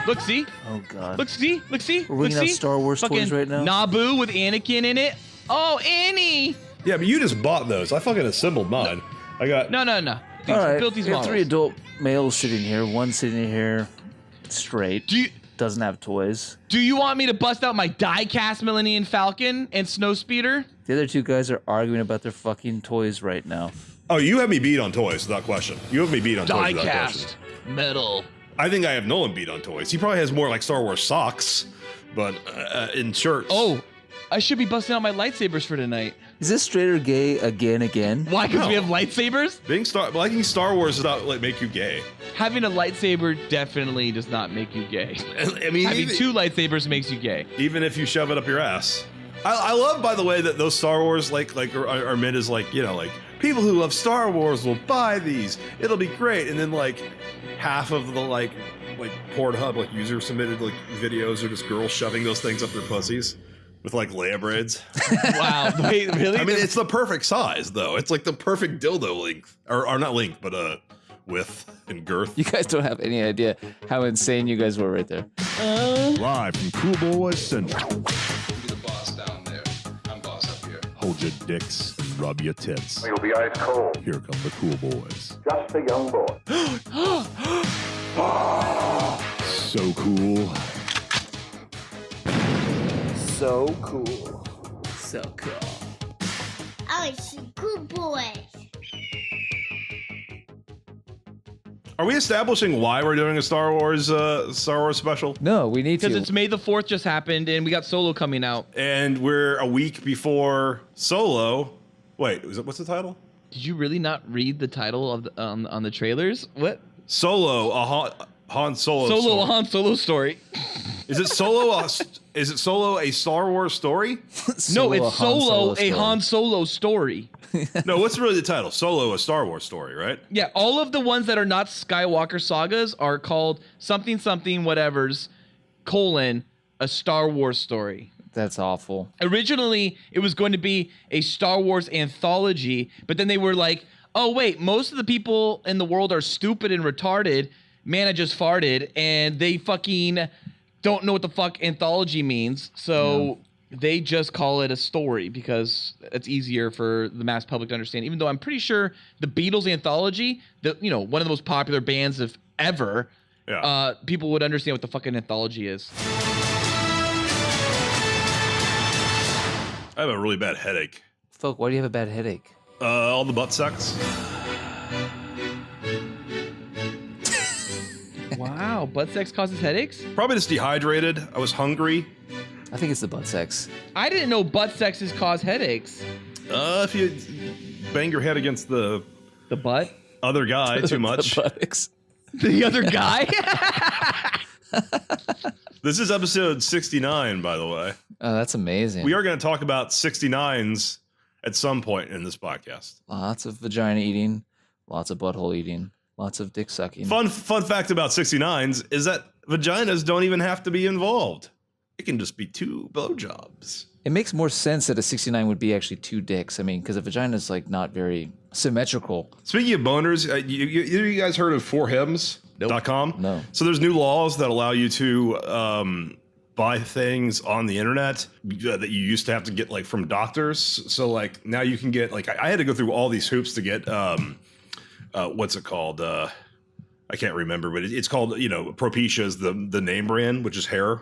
Look, see? Oh, God. Look, see? We're bringing out Star Wars toys right now? Naboo with Anakin in it. Oh, Annie! Yeah, but you just bought those. I fucking assembled mine. I got... No. All right, Built these we have models. 3 adult males sitting here. One sitting here straight. Doesn't have toys. Do you want me to bust out my die-cast Millennium Falcon and Snowspeeder? The other 2 guys are arguing about their fucking toys right now. Oh, you have me beat on toys, without question. You have me beat on toys, without question. Die-cast metal. I think I have Nolan beat on toys. He probably has more like Star Wars socks, but in shirts. Oh, I should be busting out my lightsabers for tonight. Is this straight or gay again? Why? Because we No. have lightsabers? Liking Star Wars does not like make you gay. Having a lightsaber definitely does not make you gay. I mean, Having 2 lightsabers makes you gay. even if you shove it up your ass. I love, by the way, that those Star Wars are meant as like, you know, like people who love Star Wars will buy these. It'll be great, and then like half of the like Pornhub like user submitted like videos are just girls shoving those things up their pussies with like Leia braids. Wow. Wait, really? I mean, it's the perfect size though. It's like the perfect dildo length, or not length, but width and girth. You guys don't have any idea how insane you guys were right there. Live from Cool Boys Central. Be the boss down there. I'm boss up here. Hold your dicks and rub your tits. You'll be ice cold. Here come the Cool Boys. Just a young boy. So cool. So cool. so cool. Oh, it's a good boy. Are we establishing why we're doing a Star Wars special? No, we need to. Because it's May the 4th just happened, and we got Solo coming out. And we're a week before Solo. Wait, what's the title? Did you really not read the title of the, on the trailers? What? Solo, a Han Solo. Solo, story. a Han Solo story. Is it Solo? Is it Solo a Star Wars story? No, it's Solo, a story. Han Solo story. No, what's really the title? Solo, a Star Wars story, right? Yeah, all of the ones that are not Skywalker sagas are called something whatevers, a Star Wars story. That's awful. Originally, it was going to be a Star Wars anthology, but then they were like, oh, wait, most of the people in the world are stupid and retarded. Man, I just farted, and they fucking don't know what the fuck anthology means. So they just call it a story because it's easier for the mass public to understand. Even though I'm pretty sure the Beatles anthology, one of the most popular bands of ever, people would understand what the fucking anthology is. I have a really bad headache. Folk, why do you have a bad headache? All the butt sex. Wow, butt sex causes headaches? Probably just dehydrated. I was hungry. I think it's the butt sex. I didn't know butt sexes cause headaches. If you bang your head against the butt? other guy too much. The buttocks. The other guy? This is episode 69, by the way. Oh, that's amazing. We are going to talk about 69s at some point in this podcast. Lots of vagina eating, lots of butthole eating, lots of dick sucking. Fun fact about 69s is that vaginas don't even have to be involved. It can just be 2 blowjobs. It makes more sense that a 69 would be actually 2 dicks. I mean, because a vagina is like not very symmetrical. Speaking of boners, you guys heard of 4hims.com? No. So there's new laws that allow you to buy things on the internet that you used to have to get like from doctors. So like now you can get like I had to go through all these hoops to get what's it called? I can't remember, but it's called Propecia is the name brand, which is hair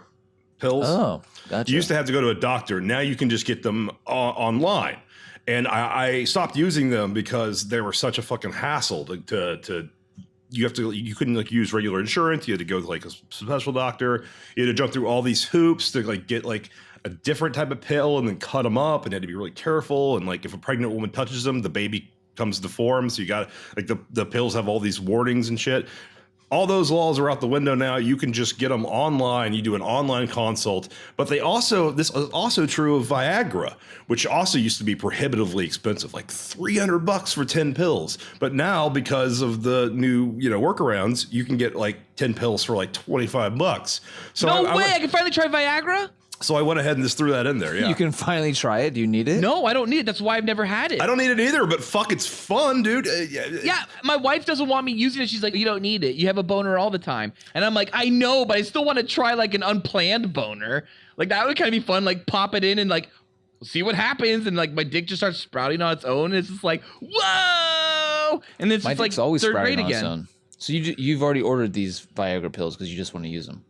pills. Oh, gotcha. You used to have to go to a doctor. Now you can just get them online. And I stopped using them because they were such a fucking hassle to you couldn't like use regular insurance. You had to go to like a special doctor. You had to jump through all these hoops to like get like a different type of pill and then cut them up, and you had to be really careful. And like if a pregnant woman touches them, the baby comes deformed. So you got like the pills have all these warnings and shit. All those laws are out the window now. You can just get them online. You do an online consult. But this is also true of Viagra, which also used to be prohibitively expensive, like $300 for 10 pills. But now, because of the new, workarounds, you can get like 10 pills for like $25. So I can finally try Viagra? So I went ahead and just threw that in there. Yeah. You can finally try it. Do you need it? No, I don't need it. That's why I've never had it. I don't need it either, but fuck, it's fun, dude. Yeah, my wife doesn't want me using it. She's like, you don't need it. You have a boner all the time. And I'm like, I know, but I still want to try like an unplanned boner. Like that would kind of be fun. Like pop it in and like see what happens. And like my dick just starts sprouting on its own. And it's just like, whoa. And then it's My just like dick's always third sprouting grade on its again. own. So you've already ordered these Viagra pills because you just want to use them.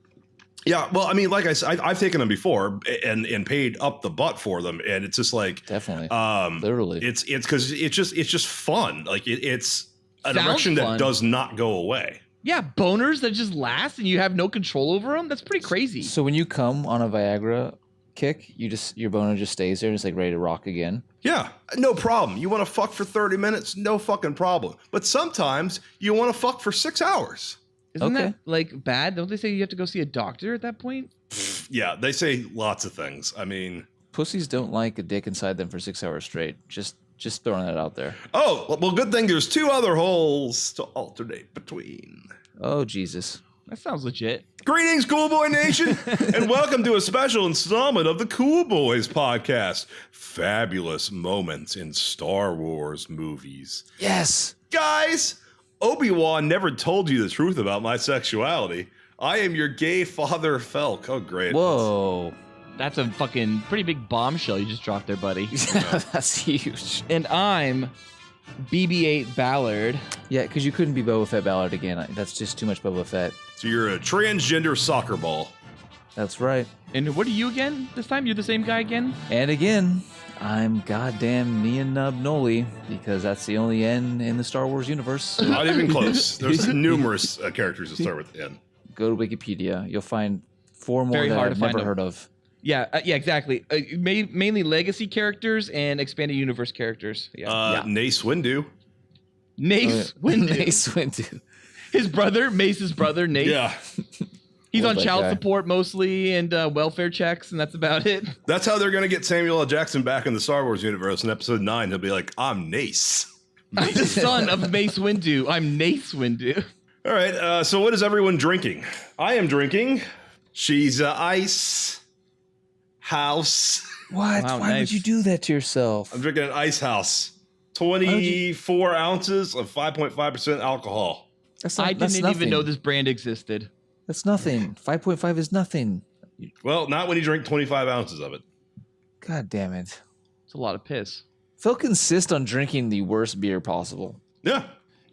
Yeah, well, I mean, like I said, I've taken them before and paid up the butt for them, and it's just like Definitely, literally, it's because it's just fun. Like it's an Sounds erection fun. that does not go away. Yeah, boners that just last and you have no control over them. That's pretty crazy. So when you come on a Viagra kick, your boner just stays there and it's like ready to rock again. Yeah, no problem. You want to fuck for 30 minutes? No fucking problem. But sometimes you want to fuck for 6 hours. Isn't Okay. that like bad? Don't they say you have to go see a doctor at that point? Yeah, they say lots of things. I mean, Pussies don't like a dick inside them for 6 hours straight. Just throwing that out there. oh, well, good thing there's 2 other holes to alternate between. Oh Jesus. That sounds legit. Greetings, Cool Boy Nation, and welcome to a special installment of the Cool Boys podcast. Fabulous moments in Star Wars movies. Yes. Guys, Obi-Wan never told you the truth about my sexuality. I am your gay father, Felk. Oh, great. Whoa. That's a fucking pretty big bombshell you just dropped there, buddy. That's huge. And I'm BB-8 Ballard. Yeah, because you couldn't be Boba Fett Ballard again. That's just too much Boba Fett. So you're a transgender soccer ball. That's right. And what are you again this time? You're the same guy again? And again, I'm goddamn Neon Nub Noli because that's the only N in the Star Wars universe. Not even close. There's numerous characters that start with N. Go to Wikipedia. You'll find 4 more Very that hard I've to find never them. heard of. Yeah, exactly. Mainly legacy characters and expanded universe characters. Yeah. Nace Windu. Nace Windu. Mace Windu. His brother, Mace's brother, Nace. Yeah. He's Love on that child guy. support mostly and welfare checks, and that's about it. That's how they're going to get Samuel L. Jackson back in the Star Wars universe. In episode 9, he'll be like, I'm Nace. I'm the son of Mace Windu. I'm Nace Windu. All right, so what is everyone drinking? I am drinking She's Ice House. What? Wow, Why nice. would you do that to yourself? I'm drinking an Ice House. 24 ounces of 5.5% alcohol. That's I that's didn't even nothing. know this brand existed. That's nothing. 5.5 is nothing. Well, not when you drink 25 ounces of it. God damn it. It's a lot of piss. Phil insists on drinking the worst beer possible. Yeah.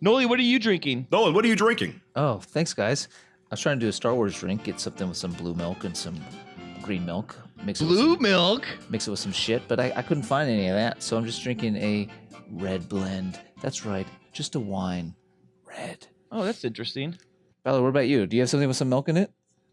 Noli, what are you drinking? Nolan, what are you drinking? Oh, thanks, guys. I was trying to do a Star Wars drink, get something with some blue milk and some green milk. Mix it with Blue some, milk? mix it with some shit, but I couldn't find any of that, so I'm just drinking a red blend. That's right, just a wine. Red. Oh, that's interesting. Ballard, what about you? Do you have something with some milk in it?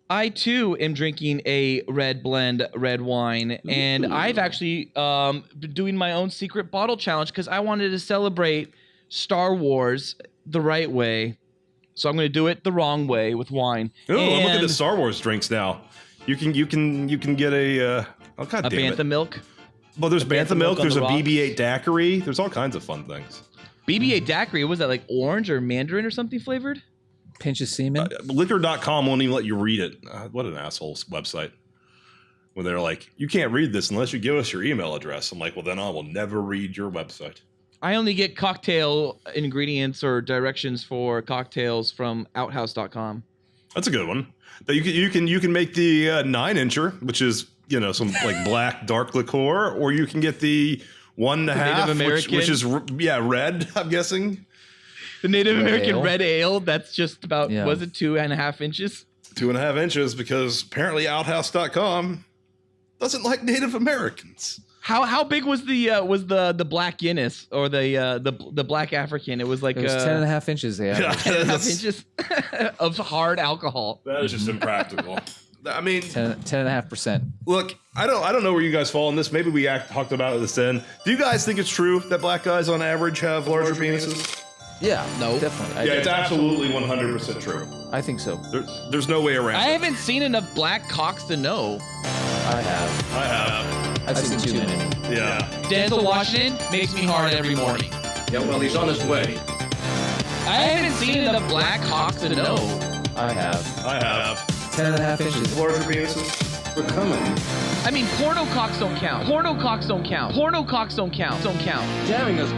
I too am drinking a red blend red wine, and I've actually been doing my own secret bottle challenge because I wanted to celebrate Star Wars the right way. So I'm going to do it the wrong way with wine. Oh, I'm looking at And the Star Wars drinks now. You can get a oh god a damn bantha it. milk. Well, there's Bantha bantha milk milk. on There's the a rocks. BB-8 daiquiri. There's all kinds of fun things. BB-8 daiquiri, was that like orange or mandarin or something flavored? Pinch of semen? Liquor.com won't even let you read it. What an asshole website. When they're like, you can't read this unless you give us your email address. I'm like, well, then I will never read your website. I only get cocktail ingredients or directions for cocktails from outhouse.com. That's a good one. That you can make the 9-incher, which is some like black dark liqueur, or you can get the 1.5, American. which is red. I'm guessing The Native Red American ale? red ale, that's just about, Yeah. was it 2.5 inches? 2.5 inches because apparently Outhouse.com doesn't like Native Americans. How big was the black Guinness or the black African? It was like It was 10.5 inches. They Yeah, averaged. 10.5 that's- inches of hard alcohol. that is just impractical. I mean, 10.5%. look, I don't know where you guys fall on this. Maybe we talked about it at this end. Do you guys think it's true that black guys on average have larger penises? Yeah, No. definitely. Yeah, it's absolutely 100% true. I think so. There's no way around I it. haven't seen enough black cocks to know. I have. I have. I've seen too many. Yeah. Denzel Washington makes me hard every morning. Yeah, well, he's on his way. I haven't seen enough black cocks to know. I have. I have. 10.5 inches. Larger penises? We're coming. I mean, porno cocks don't count. Porno cocks don't count. Porno cocks don't count. Don't count. Jamming us.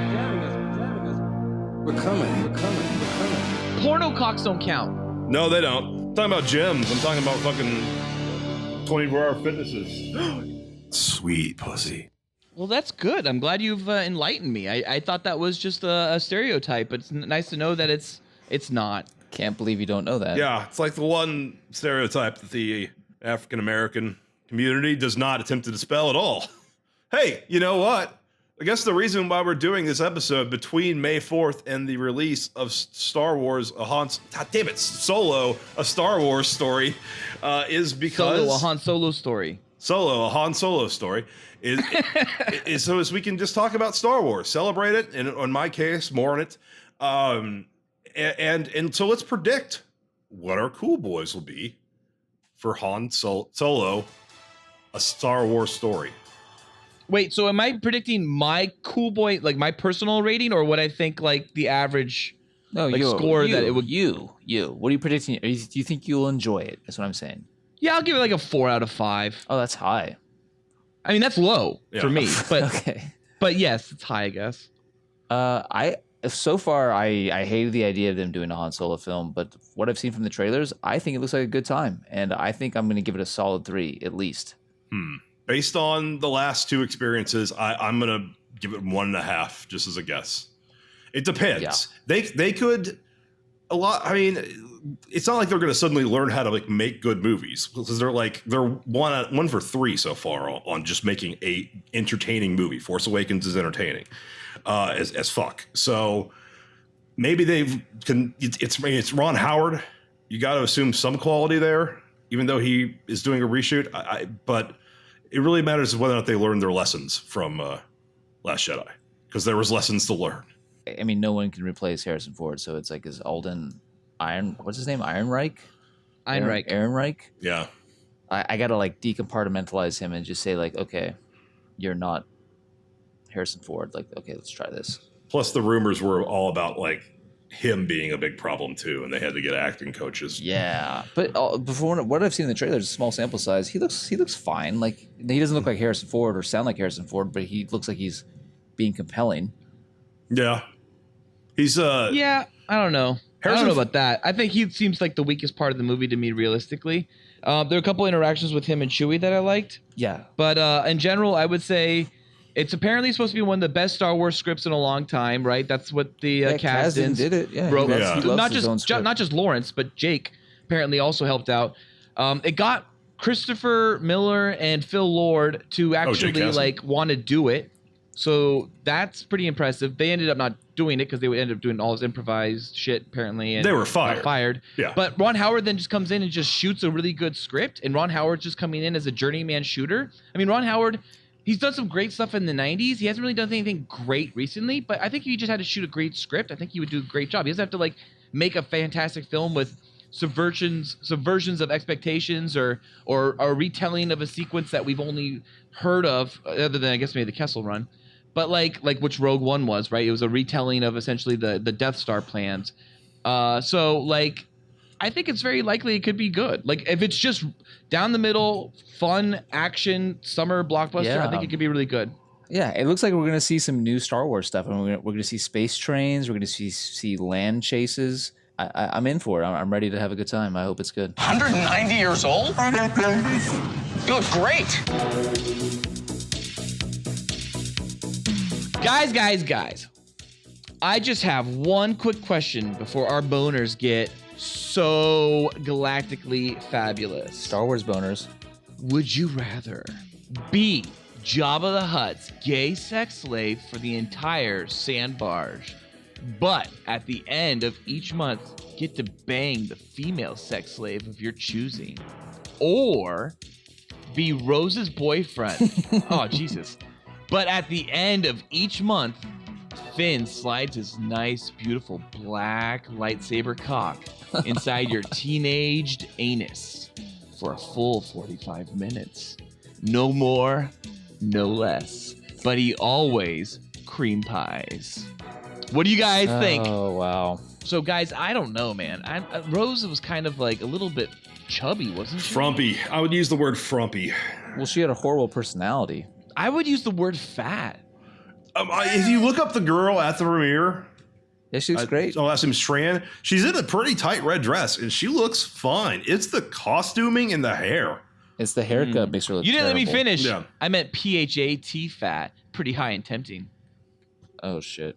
We're coming. Porno cocks don't count. No, they don't. I'm talking about gyms. I'm talking about fucking 24-hour fitnesses. Sweet pussy. Well, that's good. I'm glad you've enlightened me. I thought that was just a stereotype, but it's nice to know that it's not. Can't believe you don't know that. Yeah, it's like the one stereotype that the African-American community does not attempt to dispel at all. Hey, you know what? I guess the reason why we're doing this episode between May 4th and the release of Star Wars, Solo, a Star Wars story, is because... Solo, a Han Solo story. Solo, a Han Solo story, is so as we can just talk about Star Wars, celebrate it, and in my case, mourn it. And so let's predict what our cool boys will be for Han Solo, a Star Wars story. Wait, so am I predicting my cool boy, like my personal rating, or what I think like the average score that it would... You. What are you predicting? Do you think you'll enjoy it? That's what I'm saying. Yeah, I'll give it like a 4 out of 5. Oh, that's high. I mean, that's low for me, but Okay. But yes, it's high, I guess. So far, I hated the idea of them doing a Han Solo film, but what I've seen from the trailers, I think it looks like a good time, and I think I'm going to give it a solid 3 at least. Based on the last 2 experiences, I'm going to give it 1.5, just as a guess. It depends. Yeah. They could a lot. I mean, it's not like they're going to suddenly learn how to like make good movies, because they're 1 for 3 so far on just making a entertaining movie. Force Awakens is entertaining as fuck. So maybe it's Ron Howard. You got to assume some quality there, even though he is doing a reshoot. But it really matters whether or not they learned their lessons from Last Jedi, because there was lessons to learn. I mean, no one can replace Harrison Ford, so it's like, is Alden what's his name? Ehrenreich? Yeah. I gotta like decompartmentalize him and just say like, okay, you're not Harrison Ford. Like, okay, let's try this. Plus, the rumors were all about like him being a big problem too, and they had to get acting coaches. Yeah, but before what I've seen in the trailer is a small sample size. He looks fine. Like, he doesn't look like Harrison Ford or sound like Harrison Ford, but he looks like he's being compelling. Yeah, he's Yeah, I don't know. I don't know about that. I think he seems like the weakest part of the movie to me, realistically. There are a couple interactions with him and Chewie that I liked. Yeah. But in general, I would say it's apparently supposed to be one of the best Star Wars scripts in a long time, right? That's what the Kasdan did it. Yeah. wrote. Yeah. He loves Not his own script. just Lawrence, but Jake apparently also helped out. It got Christopher Miller and Phil Lord to actually want to do it. So that's pretty impressive. They ended up not doing it because they would end up doing all this improvised shit apparently, and they were fired. Yeah. But Ron Howard then just comes in and just shoots a really good script, and Ron Howard's just coming in as a journeyman shooter. I mean, Ron Howard, he's done some great stuff in the 90s. He hasn't really done anything great recently, but I think if he just had to shoot a great script, I think he would do a great job. He doesn't have to like make a fantastic film with subversions of expectations or a retelling of a sequence that we've only heard of, other than I guess maybe the Kessel Run. But like which Rogue One was, right? It was a retelling of essentially the Death Star plans. So like, I think it's very likely it could be good. Like, if it's just down the middle, fun action summer blockbuster, I think it could be really good. Yeah, it looks like we're gonna see some new Star Wars stuff, and we're gonna see space trains. We're gonna see land chases. I'm in for it. I'm ready to have a good time. I hope it's good. 190 years old? You look great. Guys. I just have one quick question before our boners get so galactically fabulous. Star Wars boners. Would you rather be Jabba the Hutt's gay sex slave for the entire sand barge, but at the end of each month get to bang the female sex slave of your choosing, or be Rose's boyfriend? Oh, Jesus. But at the end of each month, Finn slides his nice, beautiful black lightsaber cock inside your teenaged anus for a full 45 minutes. No more, no less. But he always cream pies. What do you guys think? Oh, wow. So, guys, I don't know, man. Rose was kind of like a little bit chubby, wasn't she? Frumpy. I would use the word frumpy. Well, she had a horrible personality. I would use the word fat. If you look up the girl at the premiere, Yeah, she looks great. Oh, that's Strand. She's in a pretty tight red dress, and she looks fine. It's the costuming and the hair. It's the haircut makes her look You didn't let me terrible. finish. Yeah. I meant PHAT fat. Pretty high and tempting. Oh, shit.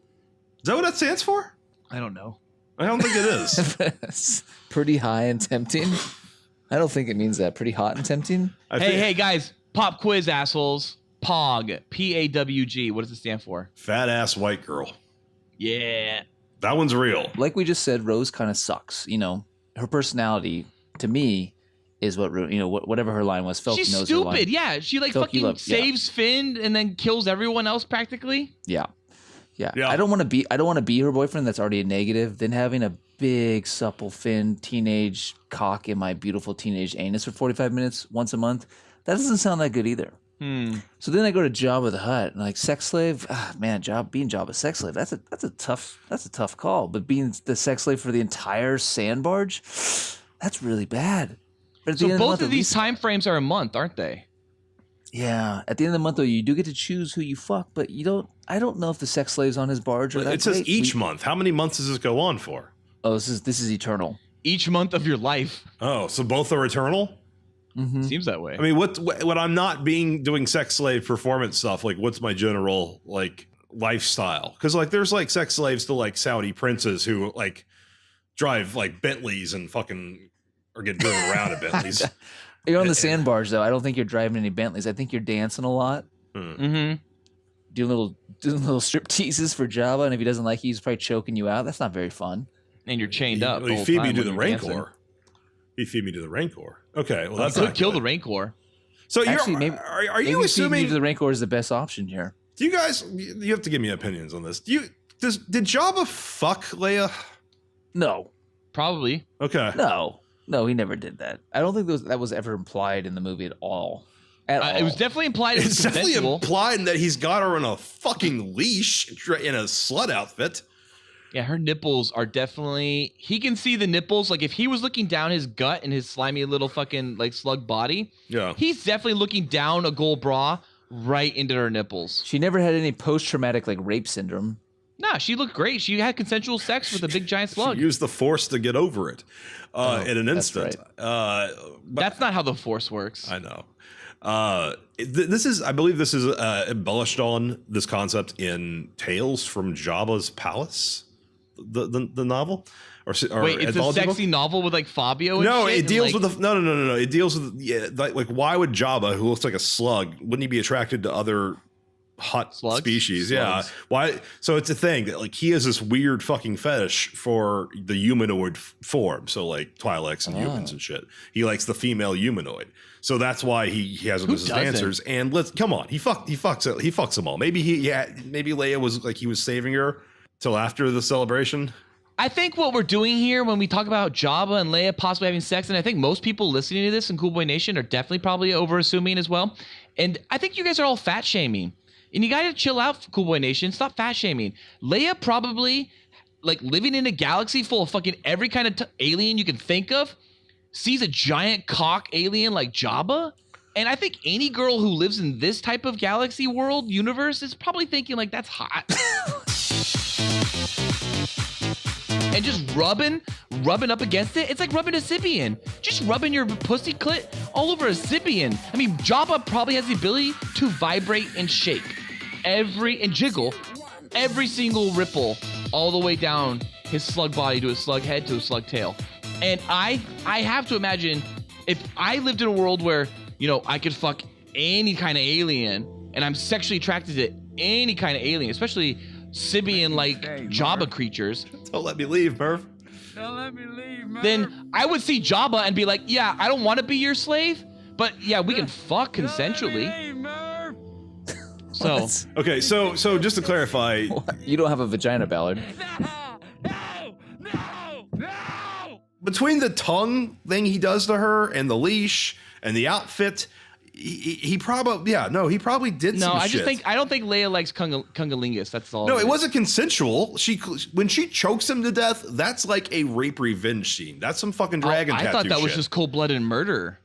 Is that what that stands for? I don't know. I don't think it is. Pretty high and tempting? I don't think it means that. Pretty hot and tempting? Hey, guys. Pop quiz, assholes. POG. PAWG. What does it stand for? Fat ass white girl. Yeah. That one's real. Like we just said, Rose kind of sucks. You know, her personality, to me, is what, you know, whatever her line was. Felk She's knows her line. stupid. Yeah. She like Felk, you fucking love- yeah. saves Finn and then kills everyone else practically. Yeah. Yeah. I don't want to be her boyfriend. That's already a negative. Then having a big supple Finn teenage cock in my beautiful teenage anus for 45 minutes once a month. That doesn't sound that good either. So then I go to Jabba the Hutt and like sex slave. Man, being Jabba's sex slave. That's a tough call. But being the sex slave for the entire sand barge, that's really bad. But at the So end of the both month, of at these least- time frames are a month, aren't they? Yeah, at the end of the month though, you do get to choose who you fuck, but you don't. I don't know if the sex slaves on his barge are that It says great. each month. How many months does this go on for? Oh, this is eternal. Each month of your life. Oh, so both are eternal? Seems that way. I mean, what I'm not doing sex slave performance stuff, like what's my general like lifestyle? Because like there's like sex slaves to like Saudi princes who like drive like Bentleys and fucking or get driven around in Bentleys. You're on the sand barge though. I don't think you're driving any Bentleys. I think you're dancing a lot, Mm-hmm. doing little strip teases for Jabba, and if he doesn't like you, he's probably choking you out. That's not very fun. And you're chained up. He the whole feed me time to when the you're dancing. Rancor. He feed me to the Rancor. Okay, well You that's could not kill good. the Rancor. So you're Actually, maybe are maybe you feeding assuming? you to the Rancor is the best option here? Do you guys? You have to give me opinions on this. Did Jabba fuck Leia? No, Probably. Okay. no, he never did that. I don't think that was ever implied in the movie at all. At all. It was definitely implied it was It's definitely consensual. implied that he's got her on a fucking leash in a slut outfit. Yeah, her nipples are definitely. He can see the nipples. Like if he was looking down his gut and his slimy little fucking like slug body, Yeah. he's definitely looking down a gold bra right into her nipples. She never had any post-traumatic like rape syndrome. Nah, she looked great. She had consensual sex with a big giant slug. She used the force to get over it in an that's instant. But That's not how the Force works. I know. I believe this is embellished on this concept in Tales from Jabba's Palace, the novel. Or Wait, it's a anthology book? sexy novel with like Fabio. And No, shit it and, deals like, with the no. It deals with like why would Jabba, who looks like a slug, wouldn't he be attracted to other hot Slugs? species? Slugs. Yeah. Why? So it's a thing that like he has this weird fucking fetish for the humanoid form. So like Twi'leks and humans and shit. He likes the female humanoid. So that's why he has them Who as his doesn't? dancers. And come on, he fucks them all. Maybe maybe Leia was like he was saving her till after the celebration. I think what we're doing here when we talk about Jabba and Leia possibly having sex, and I think most people listening to this in Cool Boy Nation are definitely probably over assuming as well. And I think you guys are all fat shaming. And you gotta chill out, Cool Boy Nation. Stop fat shaming. Leia probably, like living in a galaxy full of fucking every kind of alien you can think of, sees a giant cock alien like Jabba. And I think any girl who lives in this type of galaxy world universe is probably thinking like that's hot. And just rubbing up against it. It's like rubbing a Sibian. Just rubbing your pussy clit all over a Sibian. I mean, Jabba probably has the ability to vibrate and shake and jiggle every single ripple all the way down his slug body to his slug head to his slug tail. And I have to imagine if I lived in a world where, you know, I could fuck any kind of alien and I'm sexually attracted to any kind of alien, especially Sibian-like Jabba creatures, Don't let me leave, Merv. then I would see Jabba and be like, yeah, I don't want to be your slave, but yeah, we can fuck consensually. So, Okay, so just to clarify, You don't have a vagina, Ballard. between the tongue thing he does to her and the leash and the outfit, he probably he probably did no, some I shit. don't think Leia likes cunnilingus. That's all. No, it is. wasn't consensual. When she chokes him to death, that's like a rape revenge scene. That's some fucking dragon I tattoo thought that was shit. just cold-blooded murder.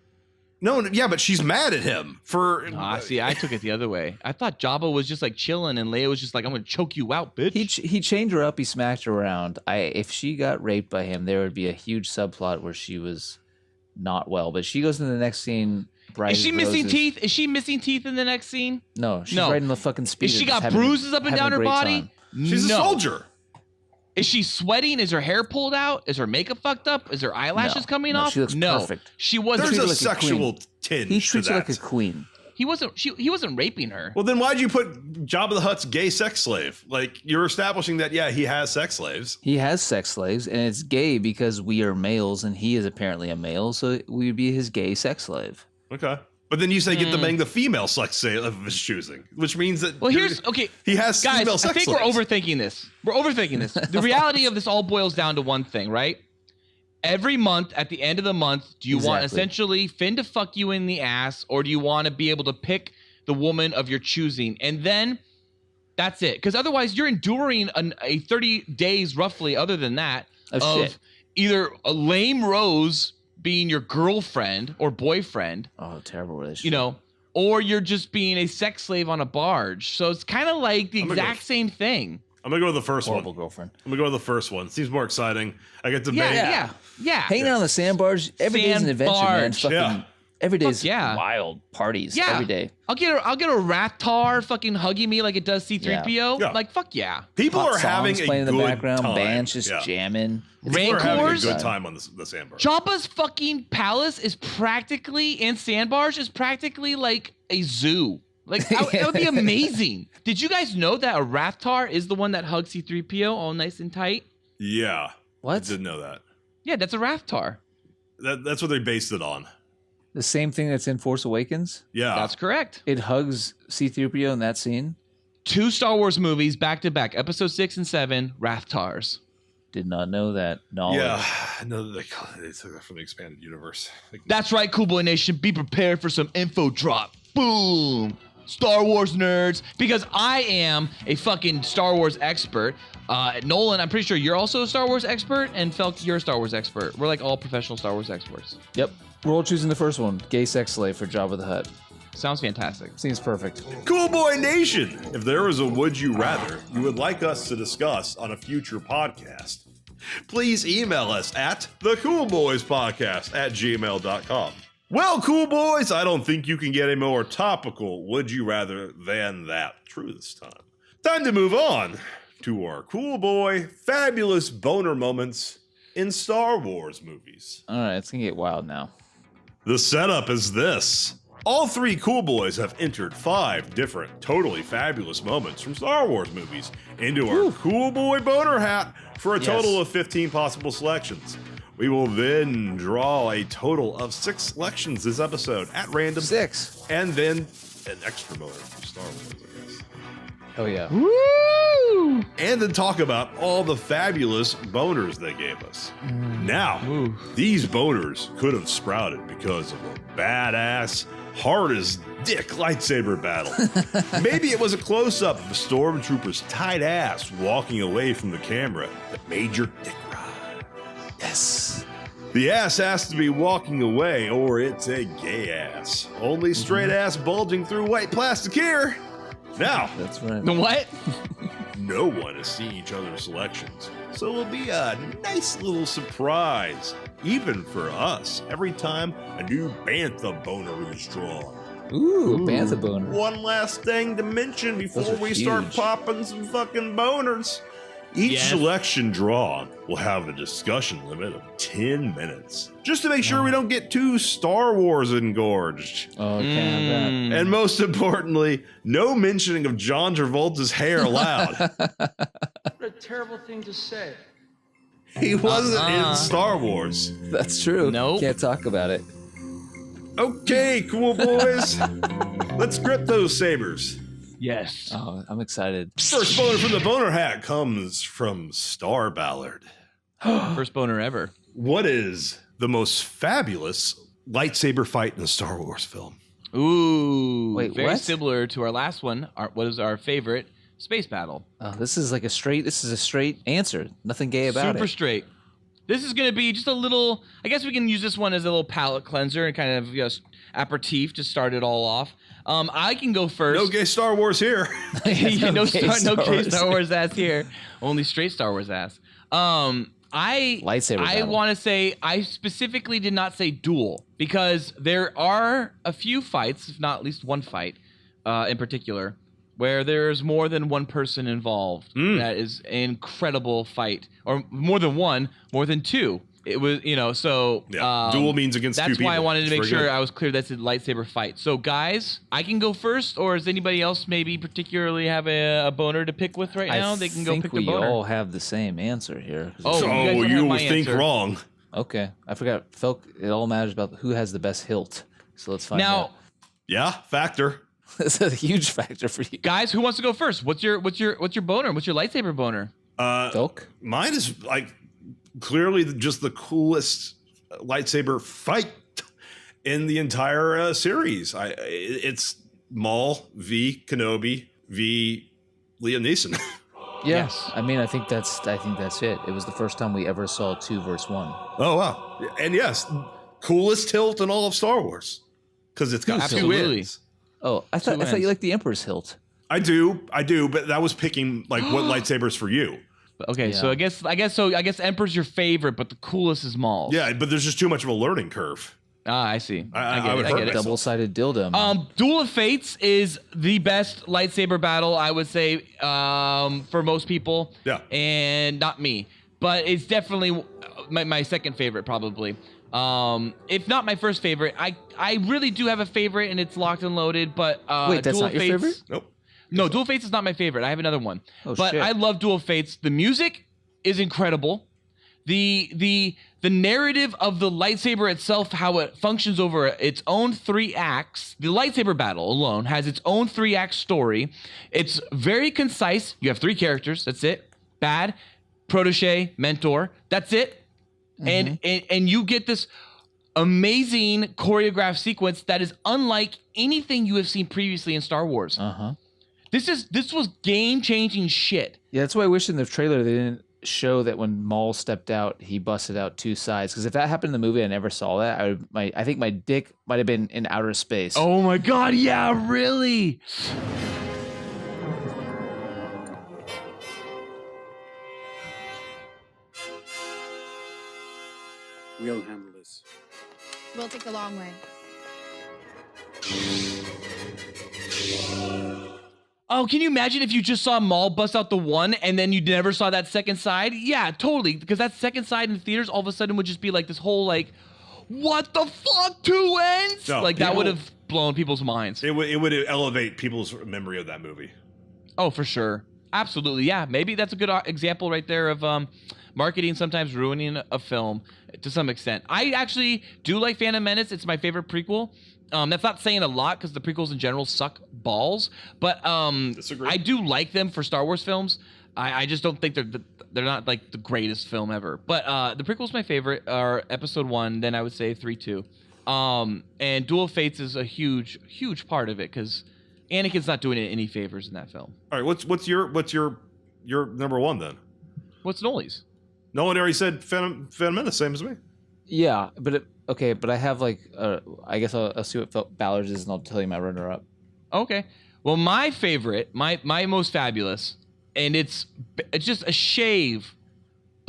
No, yeah, but she's mad at him for. See, I took it the other way. I thought Jabba was just like chilling, and Leia was just like, "I'm gonna choke you out, bitch." He chained her up. He smacked her around. If she got raped by him, there would be a huge subplot where she was not well. But she goes into the next scene. Is she missing teeth? Is she missing teeth in the next scene? No, she's riding the fucking speeder. Is she got bruises up and down her body? She's a soldier. Is she sweating? Is her hair pulled out? Is her makeup fucked up? Is her eyelashes coming off? She looks perfect. She wasn't. There's a like sexual tinge. He treats to her that. like a queen. He wasn't raping her. Well, then why'd you put Jabba the Hutt's gay sex slave? Like, you're establishing that, yeah, he has sex slaves. He has sex slaves, and it's gay because we are males, and he is apparently a male, so we would be his gay sex slave. Okay. But then you say get to bang the female sex slave of his choosing, which means that he has guys, female sex I think slaves. we're overthinking this. We're overthinking this. The reality of this all boils down to one thing, right? Every month, at the end of the month, do you want essentially Finn to fuck you in the ass, or do you want to be able to pick the woman of your choosing? And then that's it. Because otherwise, you're enduring a 30 days roughly, other than that, of either a lame Rose being your girlfriend or boyfriend. Oh, terrible relationship. You know, or you're just being a sex slave on a barge. So it's kind of like the exact same thing. I'm gonna go with the first Horrible one. girlfriend. I'm gonna go with the first one. Seems more exciting. I get to bang. Yeah. Hanging out on the sandbarge every day's an adventure, man. Fucking, every day's wild parties. Every day. I'll get a Rathtar fucking hugging me like it does C-3PO. Yeah. Like, fuck yeah. People Hot are having songs a playing good in the background, time. bands just jamming. People are having a Rancors? good time on the sandbar. Jabba's fucking palace is practically, and sandbarge is practically like a zoo. Like, that would be amazing. Did you guys know that a Rathtar is the one that hugs C-3PO all nice and tight? Yeah. What? I didn't know that. Yeah, that's a Rathtar. That's what they based it on. The same thing that's in Force Awakens? Yeah. That's correct. It hugs C-3PO in that scene? 2 Star Wars movies back to back, episode 6 and 7, Rathtars. Did not know that. Knowledge. Yeah. No, they took that from the expanded universe. That's right, Cool Boy Nation. Be prepared for some info drop. Boom. Star Wars nerds. Because I am a fucking Star Wars expert. Nolan, I'm pretty sure you're also a Star Wars expert. And Felk, you're a Star Wars expert. We're like all professional Star Wars experts. Yep. We're all choosing the first one. Gay sex slave for Jabba the Hutt. Sounds fantastic. Seems perfect. Cool Boy Nation! If there is a Would You Rather you would like us to discuss on a future podcast, please email us at thecoolboyspodcast@gmail.com. Well, cool boys, I don't think you can get a more topical Would You Rather than that. True this time. Time to move on to our cool boy, fabulous boner moments in Star Wars movies. All right, it's going to get wild now. The setup is this. All 3 cool boys have entered 5 different, totally fabulous moments from Star Wars movies into our cool boy boner hat for a total of 15 possible selections. We will then draw a total of 6 selections this episode at random. 6. And then an extra boner from Star Wars, I guess. Oh, yeah. Woo! And then talk about all the fabulous boners they gave us. Now, these boners could have sprouted because of a badass, hard as dick lightsaber battle. Maybe it was a close-up of a stormtrooper's tight ass walking away from the camera that made your dick rise. Yes. The ass has to be walking away or it's a gay ass. Only straight ass bulging through white plastic here. Now, That's right. The what? no one has seen each other's selections, so it'll be a nice little surprise, even for us, every time a new Bantha boner is drawn. Ooh, Bantha boner. One last thing to mention before Those are we start huge. popping some fucking boners. Each selection drawn will have a discussion limit of 10 minutes, just to make sure we don't get too Star Wars engorged. Oh, can't have that. And most importantly, no mentioning of John Travolta's hair allowed. What a terrible thing to say. He wasn't in Star Wars. That's true. Nope. Can't talk about it. Okay, cool boys. Let's grip those sabers. Yes. Oh, I'm excited. First boner from the boner hat comes from Star Ballard. First boner ever. What is the most fabulous lightsaber fight in a Star Wars film? Ooh. Wait, very what? similar to our last one. What is our favorite? Space battle. Oh, this is a straight answer. Nothing gay about Super it. straight. This is going to be just a little, I guess we can use this one as a little palate cleanser and kind of aperitif to start it all off. I can go first. No gay Star Wars here. No gay Star Wars ass here. Only straight Star Wars ass. Lightsaber I battle. want to say I specifically did not say duel because there are a few fights, if not at least one fight in particular, where there's more than one person involved. That is an incredible fight, or more than one, more than two. It was, so duel means against two people. That's why I wanted to It's make very sure good. I was clear that's a lightsaber fight. So, guys, I can go first, or does anybody else maybe particularly have a boner to pick with right now? They can go pick the boner. I think we all have the same answer here. Oh, you guys don't have you my think answer. wrong. Okay. I forgot. It all matters about who has the best hilt. So let's find Now, out. Yeah, factor. This is a huge factor for you. guys, who wants to go first? What's your boner? What's your lightsaber boner? Felk? Mine is like clearly just the coolest lightsaber fight in the entire series. It's Maul v Kenobi v Liam Neeson. Yeah. Yes. I mean, I think that's it. It was the first time we ever saw 2 versus 1. Oh wow! And yes, coolest hilt in all of Star Wars because it's got two Absolutely. ends. Oh, I thought ends. you liked the Emperor's hilt. I do, but that was picking like what lightsabers for you. Okay, so Yeah. I guess Emperor's your favorite, but the coolest is Maul's. Yeah, but there's just too much of a learning curve. I see. I get would it. I hurt get it. myself. Double-sided dildo. man. Duel of Fates is the best lightsaber battle, I would say, for most people. Yeah. And not me. But it's definitely my second favorite, probably. If not my first favorite, I really do have a favorite, and it's locked and loaded. But Wait, that's Duel not of your Fates, favorite? Nope. No, Duel of Fates is not my favorite. I have another one. Oh, but shit. I love Duel of Fates. The music is incredible. The narrative of the lightsaber itself, how it functions over its own 3 acts. The lightsaber battle alone has its own 3-act story. It's very concise. You have 3 characters. That's it. Bad, protege, mentor. That's it. And you get this amazing choreographed sequence that is unlike anything you have seen previously in Star Wars. Uh-huh. This was game-changing shit. Yeah, that's why I wish in the trailer they didn't show that when Maul stepped out, he busted out 2 sides. Because if that happened in the movie, I never saw that. I think my dick might have been in outer space. Oh my god, yeah, really? We'll handle this. We'll take the long way. Oh, can you imagine if you just saw Maul bust out the 1 and then you never saw that second side? Yeah, totally. Because that second side in theaters all of a sudden would just be like this whole like, what the fuck, 2 ends? No, like that people- would have blown people's minds. It would elevate people's memory of that movie. Oh, for sure. Absolutely. Yeah, maybe that's a good example right there of marketing sometimes ruining a film to some extent. I actually do like Phantom Menace. It's my favorite prequel. That's not saying a lot because the prequels in general suck balls, but Disagree. I do like them for Star Wars films. I just don't think they're not like the greatest film ever. But the prequels my favorite are Episode 1, then I would say 3, 2. And Duel of Fates is a huge part of it because Anakin's not doing it any favors in that film. All right, what's your number 1 then? What's Noli's? No one already said Phantom Menace, same as me. Yeah, but but I have like, I guess I'll see what Ballard's is, and I'll tell you my runner-up. Okay. Well, my favorite, my most fabulous, and it's just a shave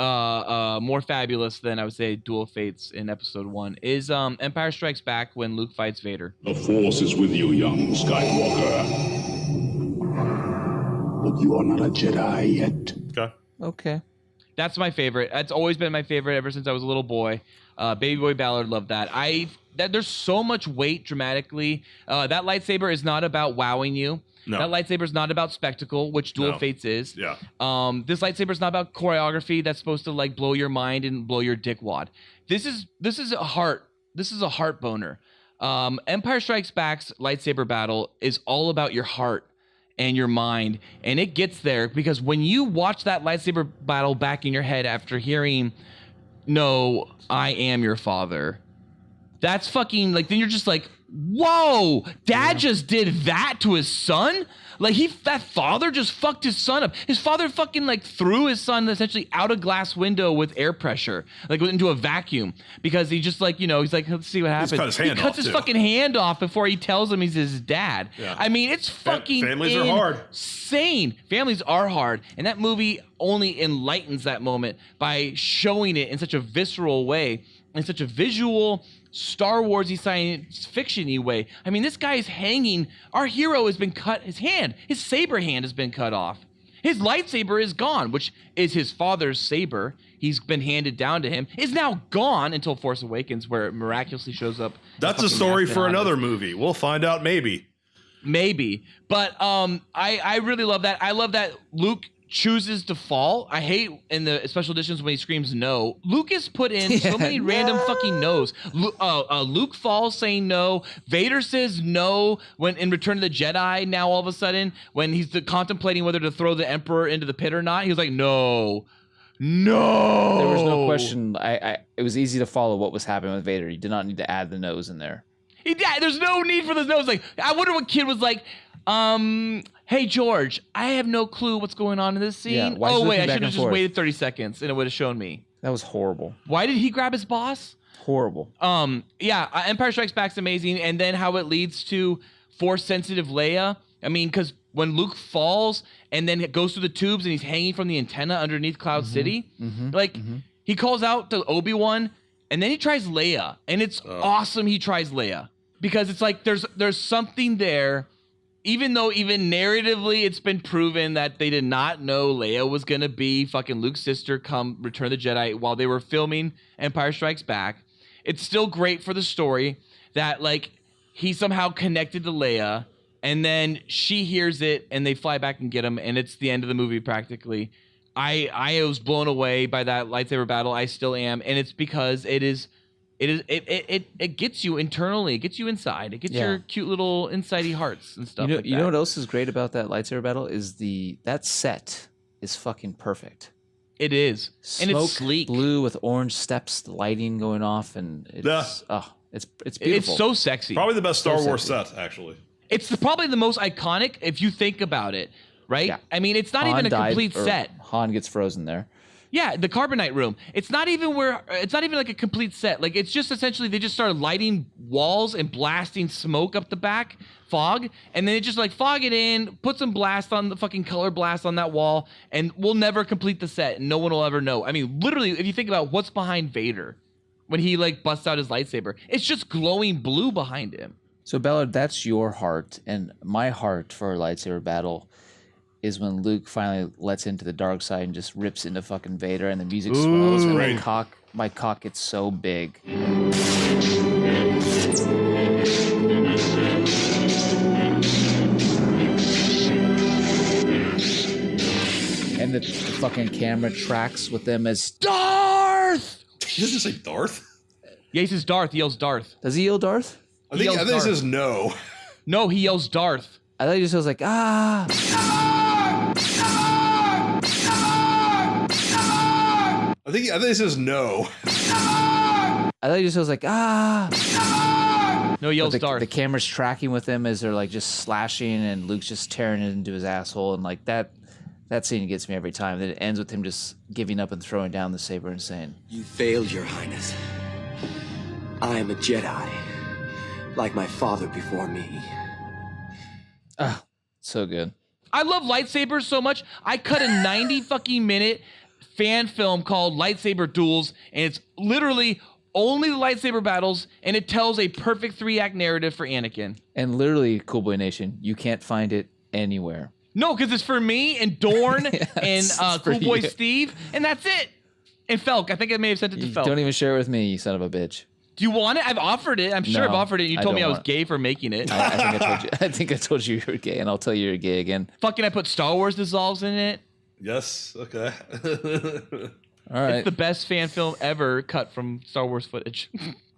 more fabulous than I would say Duel of Fates in Episode 1 is Empire Strikes Back when Luke fights Vader. The Force is with you, young Skywalker. But you are not a Jedi yet. Okay. Okay. That's my favorite. That's always been my favorite ever since I was a little boy. Baby boy Ballard loved that. There's so much weight dramatically. That lightsaber is not about wowing you. No. That lightsaber is not about spectacle, which Duel No. of Fates is. Yeah. This lightsaber is not about choreography that's supposed to like blow your mind and blow your dickwad. This is a heart. This is a heart boner. Empire Strikes Back's lightsaber battle is all about your heart and your mind, and it gets there because when you watch that lightsaber battle back in your head after hearing, "No, I am your father," That's fucking like, then you're just like, whoa, dad just did that to his son? Like that father just fucked his son up. His father fucking like threw his son essentially out a glass window with air pressure, like into a vacuum, because he just like, he's like, let's see what happens. He cuts his fucking hand off before he tells him he's his dad. Yeah. I mean, it's fucking families are hard. Insane. Families are hard. And that movie only enlightens that moment by showing it in such a visceral way, in such a visual, Star Warsy science fiction-y way. I mean, this guy is hanging. Our hero has been cut. His saber hand has been cut off. His lightsaber is gone, which is his father's saber. He's been handed down to him. Is now gone until Force Awakens, where it miraculously shows up. That's a story for another movie. We'll find out maybe. But I really love that. I love that Luke chooses to fall. I hate in the special editions when he screams no. Lucas put in so many random fucking no's. Luke falls saying no. Vader says no when in Return of the Jedi. Now all of a sudden, when he's contemplating whether to throw the Emperor into the pit or not, he was like, no. There was no question. It was easy to follow what was happening with Vader. You did not need to add the nose in there. Yeah, there's no need for this nose. Like, I wonder what kid was like, hey, George, I have no clue what's going on in this scene. Yeah, oh, wait, I should have just waited 30 seconds and it would have shown me. That was horrible. Why did he grab his boss? Horrible. Empire Strikes Back's amazing. And then how it leads to Force-sensitive Leia. I mean, because when Luke falls and then it goes through the tubes and he's hanging from the antenna underneath Cloud City, he calls out to Obi-Wan and then he tries Leia. And it's awesome he tries Leia. Because it's like there's something there. Even though even narratively it's been proven that they did not know Leia was going to be fucking Luke's sister come Return of the Jedi while they were filming Empire Strikes Back, it's still great for the story that like he somehow connected to Leia and then she hears it and they fly back and get him and it's the end of the movie practically. I was blown away by that lightsaber battle. I still am. And it's because it gets you internally. It gets you inside. It gets your cute little insidey hearts and stuff. You know what else is great about that lightsaber battle is that set is fucking perfect. It is, Smoke, and it's sleek, blue with orange steps, lighting going off, and it's it's beautiful. It's so sexy. Probably the best Star Wars set, actually. It's probably the most iconic if you think about it. Right? Yeah. I mean, it's not even a complete set. Han gets frozen there. Yeah, the carbonite room. It's not even like a complete set. Like it's just essentially they just started lighting walls and blasting smoke up the back, fog, and then they just like fog it in, put some blast on the fucking color blast on that wall, and we'll never complete the set and no one will ever know. I mean, literally, if you think about what's behind Vader when he like busts out his lightsaber, it's just glowing blue behind him. So Ballard, that's your heart, and my heart for a lightsaber battle is when Luke finally lets into the dark side and just rips into fucking Vader and the music swells and my cock gets so big. And the fucking camera tracks with them as Darth! He doesn't say Darth? Yeah, he says Darth. He yells Darth. Does he yell Darth? I think he says no. No, he yells Darth. I thought he just was like, ah. I think he says no. I thought he just was like, ah. No, he yells Darth. The camera's tracking with him as they're like just slashing and Luke's just tearing it into his asshole. And like that scene gets me every time. Then it ends with him just giving up and throwing down the saber and saying, "You failed, Your Highness. I am a Jedi, like my father before me." Ah, so good. I love lightsabers so much. I cut a 90 fucking minute fan film called Lightsaber Duels, and it's literally only the lightsaber battles, and it tells a perfect 3-act narrative for Anakin. And literally, Cool Boy Nation, you can't find it anywhere. No, because it's for me and Dorn and Cool Boy Steve, and that's it. And Felk, I think I may have sent it to Felk. Don't even share it with me, you son of a bitch. Do you want it? I've offered it. I'm sure I've offered it. You told me I was gay for making it. I think I told you were gay, and I'll tell you you're gay again. Fucking I put Star Wars dissolves in it. Yes. Okay. All right. It's the best fan film ever cut from Star Wars footage.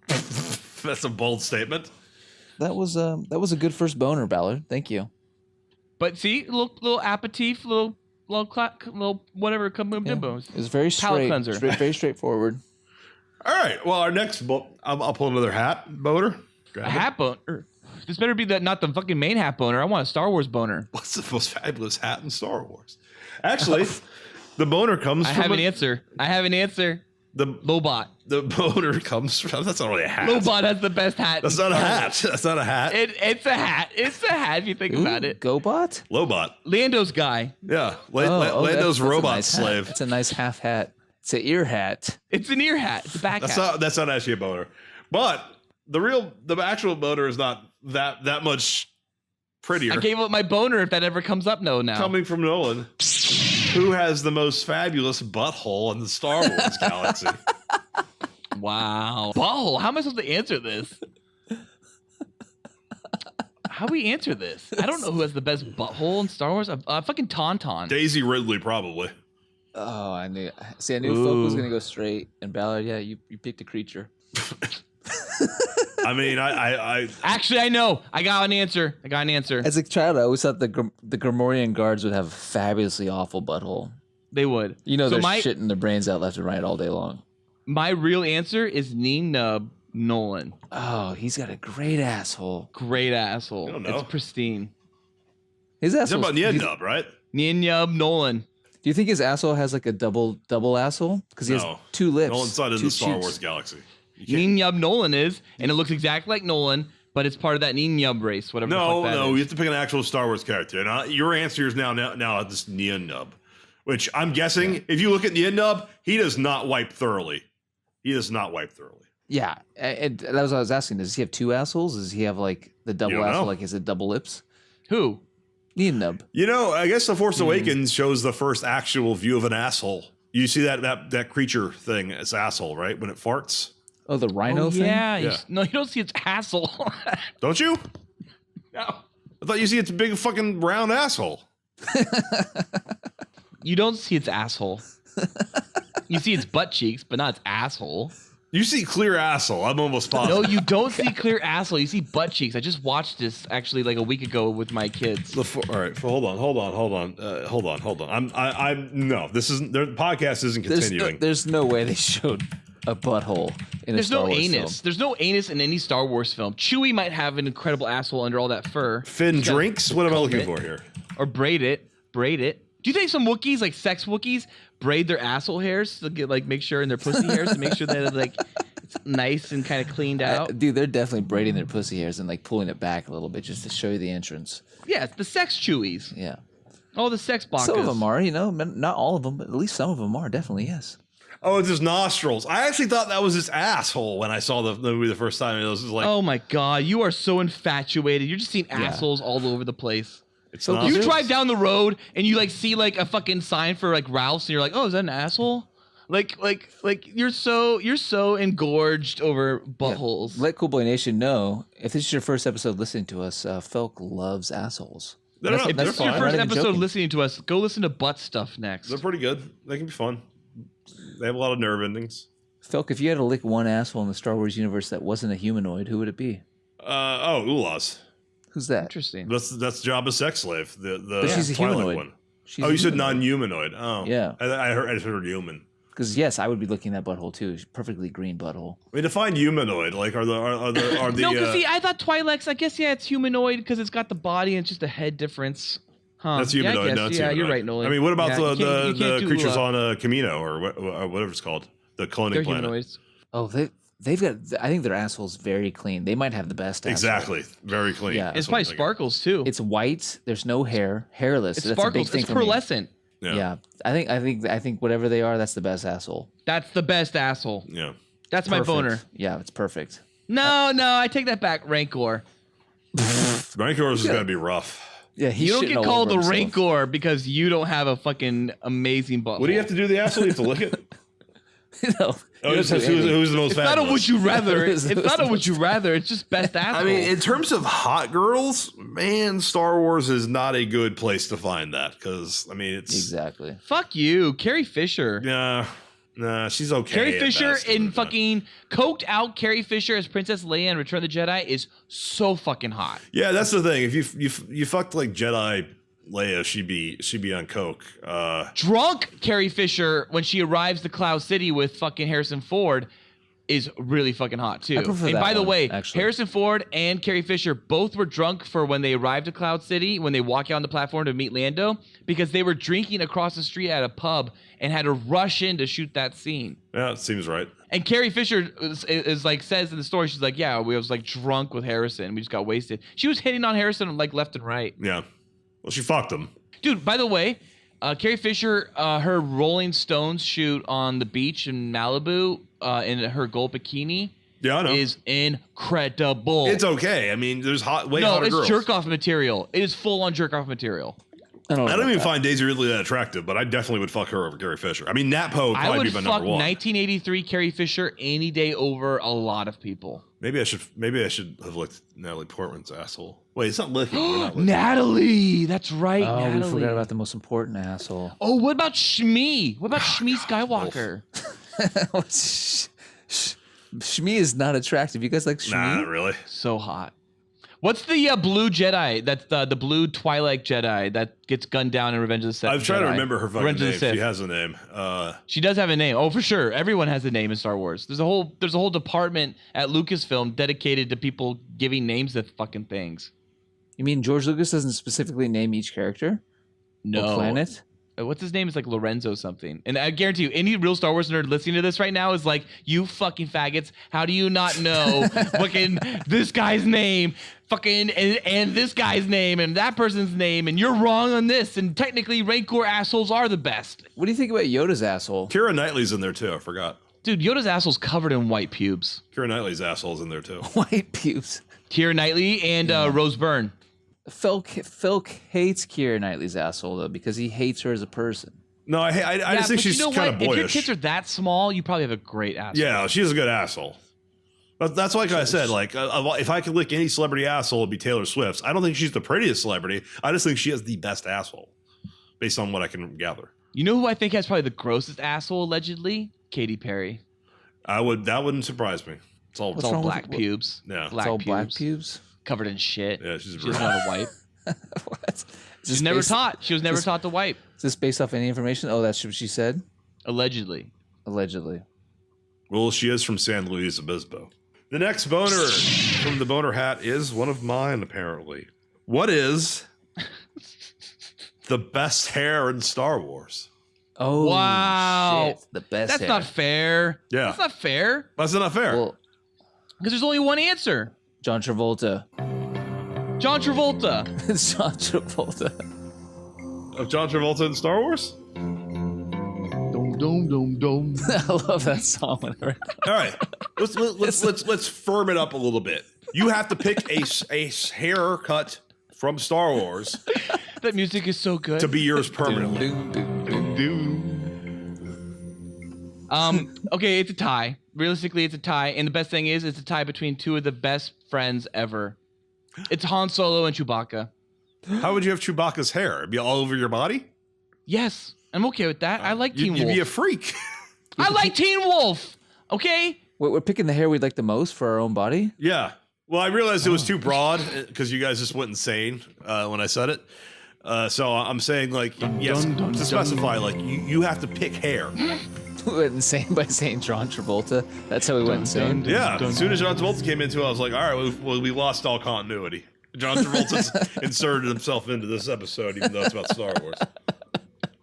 That's a bold statement. That was a good first boner, Ballard. Thank you. But see, little aperitif, little whatever. It was very straight. Very straightforward. All right. Well, our next I'll pull another hat boner. A hat boner. This better be not the fucking main hat boner. I want a Star Wars boner. What's the most fabulous hat in Star Wars? Actually, the boner comes from... I have an answer. The Lobot. The boner comes from... That's not really a hat. Lobot has the best hat. That's not a hat. That's not a hat. It's a hat. It's a hat if you think about it. GoBot? Lobot. Lando's guy. Yeah. Lando's robot nice slave. It's a nice half hat. It's an ear hat. It's an ear hat. It's a back hat. That's not actually a boner. But the actual boner is not that much prettier. I gave up my boner if that ever comes up. No, now. Coming from Nolan, who has the most fabulous butthole in the Star Wars galaxy. Wow. Butthole. How am I supposed to answer this? How do we answer this? I don't know who has the best butthole in Star Wars. Fucking Tauntaun. Daisy Ridley, probably. Oh, I knew. See, I knew Folk was gonna go straight, and Ballard, yeah, you picked a creature. I mean, I actually, I know. I got an answer. As a child, I always thought the Grimorian guards would have a fabulously awful butthole. They would. You know, they're shitting their brains out left and right all day long. My real answer is Neen Nub Nolan. Oh, he's got a great asshole. Great asshole. I don't know. It's pristine. His asshole. About Nien Nub, right? Nien Nub Nolan. Do you think his asshole has like a double asshole? Because he has two lips. Nolan's not in the Star Wars galaxy. Neen Nub Nolan is, and it looks exactly like Nolan, but it's part of that Neen Nub race, whatever. No, you have to pick an actual Star Wars character. And your answer is now this Nien Nub, which I'm guessing if you look at Nien Nub, he does not wipe thoroughly. Yeah, and that was what I was asking. Does he have two assholes? Does he have like the double asshole? Like, is it double lips? Who? Nien Nub. You know, I guess The Force Awakens shows the first actual view of an asshole. You see that creature thing, its asshole, right? When it farts. Oh, the rhino thing? Yeah. No, you don't see its asshole. Don't you? No. I thought you see its big fucking round asshole. You don't see its asshole. You see its butt cheeks, but not its asshole. You see clear asshole. I'm almost positive. No, you don't see clear asshole. You see butt cheeks. I just watched this actually like a week ago with my kids. All right, hold on. No, this isn't. The podcast isn't continuing. There's no way they showed a butthole in a Star Wars film. There's no anus in any Star Wars film. Chewie might have an incredible asshole under all that fur. Finn drinks. What am I looking for here? Or braid it. Do you think some Wookiees, like sex Wookiees, braid their asshole hairs to get make sure in their pussy hairs to make sure that it's nice and kind of cleaned out? Dude, they're definitely braiding their pussy hairs and pulling it back a little bit just to show you the entrance. Yeah, it's the sex Chewies. Yeah. Oh, the sex Bakas. Some of them are, not all of them, but at least some of them are, definitely, yes. Oh, it's his nostrils. I actually thought that was his asshole when I saw the movie the first time. It was like, oh my God, you are so infatuated. You're just seeing assholes all over the place. So you drive down the road and you see a fucking sign for Ralph's and you're like, oh, is that an asshole? Like you're so engorged over buttholes. Yeah. Let Cool Boy Nation know if this is your first episode listening to us, Felk loves assholes. If this is your first episode listening to us, go listen to butt stuff next. They're pretty good. They can be fun. They have a lot of nerve endings. Felk, if you had to lick one asshole in the Star Wars universe that wasn't a humanoid, who would it be? Ulaz. Who's that? Interesting. That's Jabba's sex slave. But she's a humanoid. One. You said non-humanoid. Oh, yeah. I heard human. Because yes, I would be looking at that butthole too. Perfectly green butthole. I mean, define humanoid. Like, are the no? Because see, I thought Twi'leks. I guess it's humanoid because it's got the body and it's just a head difference. Huh. That's humanoid. Yeah, no, it's humanoid. You're right, Nolan. I mean, what about the creatures on Camino or whatever it's called, the cloning planet? Humanoids. Oh, they've got. I think their asshole's very clean. They might have the best. Exactly, very clean. Yeah, it's probably sparkles too. It's white. There's no hair. Hairless. It's sparkles. It's pearlescent. Yeah. I think whatever they are, that's the best asshole. That's the best asshole. Yeah. That's my boner. Yeah, it's perfect. No, I take that back. Rancor. Rancor's is gonna be rough. Yeah, you don't get called the Rancor because you don't have a fucking amazing butthole. What do you have to do to the asshole? You have to lick it? No. Who's the most It's fabulous? not a would you rather. It's not a would you rather. It's just best asshole. I mean, in terms of hot girls, man, Star Wars is not a good place to find that because, I mean, it's... Exactly. Fuck you. Carrie Fisher. Nah, she's okay. Carrie Fisher in fucking coked out Carrie Fisher as Princess Leia in Return of the Jedi is so fucking hot. Yeah, that's the thing. If you fucked like Jedi Leia, she'd be on coke. Drunk Carrie Fisher when she arrives to Cloud City with fucking Harrison Ford is really fucking hot too. I prefer And that by the one, way, actually. Harrison Ford and Carrie Fisher both were drunk for when they arrived at Cloud City, when they walk out on the platform to meet Lando, because they were drinking across the street at a pub and had to rush in to shoot that scene. Yeah, it seems right. And Carrie Fisher is like says in the story, she's like, yeah, we was like drunk with Harrison. We just got wasted. She was hitting on Harrison like left and right. Yeah. Well, she fucked him. Dude, by the way, Carrie Fisher, her Rolling Stones shoot on the beach in Malibu in her gold bikini Yeah, I know. is incredible. It's okay. I mean, there's way hotter girls. it's jerk off material. It is full on jerk off material. I don't even find Daisy Ridley that attractive, but I definitely would fuck her over Carrie Fisher. I mean, Nat Poe would I probably would be my fuck number one. 1983 Carrie Fisher any day over a lot of people. Maybe I should have licked Natalie Portman's asshole. Wait, it's not licking. We're not licking. Natalie, that's right. Oh, Natalie. we forgot about the most important asshole. Oh, what about Shmi? What about Shmi Skywalker? Shmi is not attractive. You guys like Shmi? Nah, not really. So hot. What's the blue Jedi? That's the blue Twilight Jedi that gets gunned down in Revenge of the Sith. I'm trying to Jedi. remember her fucking Revenge of the name. Sith. She has a name. She does have a name. Oh, for sure. Everyone has a name in Star Wars. There's a whole department at Lucasfilm dedicated to people giving names to fucking things. You mean George Lucas doesn't specifically name each character? No. Or planet? What's his name? Is like Lorenzo something. And I guarantee you, any real Star Wars nerd listening to this right now is like, you fucking faggots. How do you not know fucking this guy's name? Fucking and this guy's name and that person's name, and you're wrong on this. And technically, Rancor assholes are the best. What do you think about Yoda's asshole? Keira Knightley's in there too. I forgot. Dude, Yoda's asshole's covered in white pubes. Keira Knightley's asshole's in there too. White pubes. Keira Knightley and Rose Byrne. Phil hates Keira Knightley's asshole though because he hates her as a person. No, I just think but she's you know kind of what? boyish. If your tits are that small, you probably have a great asshole. Yeah, she's a good asshole. But that's like I said. Like, if I could lick any celebrity asshole, it'd be Taylor Swift's. I don't think she's the prettiest celebrity. I just think she has the best asshole, based on what I can gather. You know who I think has probably the grossest asshole allegedly? Katy Perry. That wouldn't surprise me. It's all It's all black pubes. Yeah, Black It's all pubes. black pubes. Covered in shit. Yeah, she's She doesn't know how to wipe. What? She's never taught. She was never taught to wipe. Is this based off any information? Oh, that's what she said? Allegedly. Allegedly. Well, she is from San Luis Obispo. The next boner from the boner hat is one of mine, apparently. What is the best hair in Star Wars? Oh, Wow. shit. The best That's hair. not fair. Yeah. That's not fair. That's not fair. Well, Because there's only one answer. John Travolta. John Travolta. It's John Travolta. Of John Travolta in Star Wars? I love that song whenever I All right, let's firm it up a little bit. You have to pick a haircut from Star Wars That music is so good. to be yours permanently. Okay, it's a tie. Realistically, it's a tie. And the best thing is, it's a tie between two of the best friends ever. It's Han Solo and Chewbacca. How would you have Chewbacca's hair? It'd be all over your body? Yes, I'm okay with that. I like Teen You'd Wolf. be a freak. I like Teen Wolf. Okay. Wait, we're picking the hair we'd like the most for our own body? Yeah. Well, I realized it was too broad because you guys just went insane when I said it. So I'm saying, like, yes, to specify, like, you have to pick hair. We went insane by saying John Travolta. That's how we went insane. Yeah. As soon as John Travolta came into it, I was like, all right, well, we lost all continuity. John Travolta's inserted himself into this episode, even though it's about Star Wars.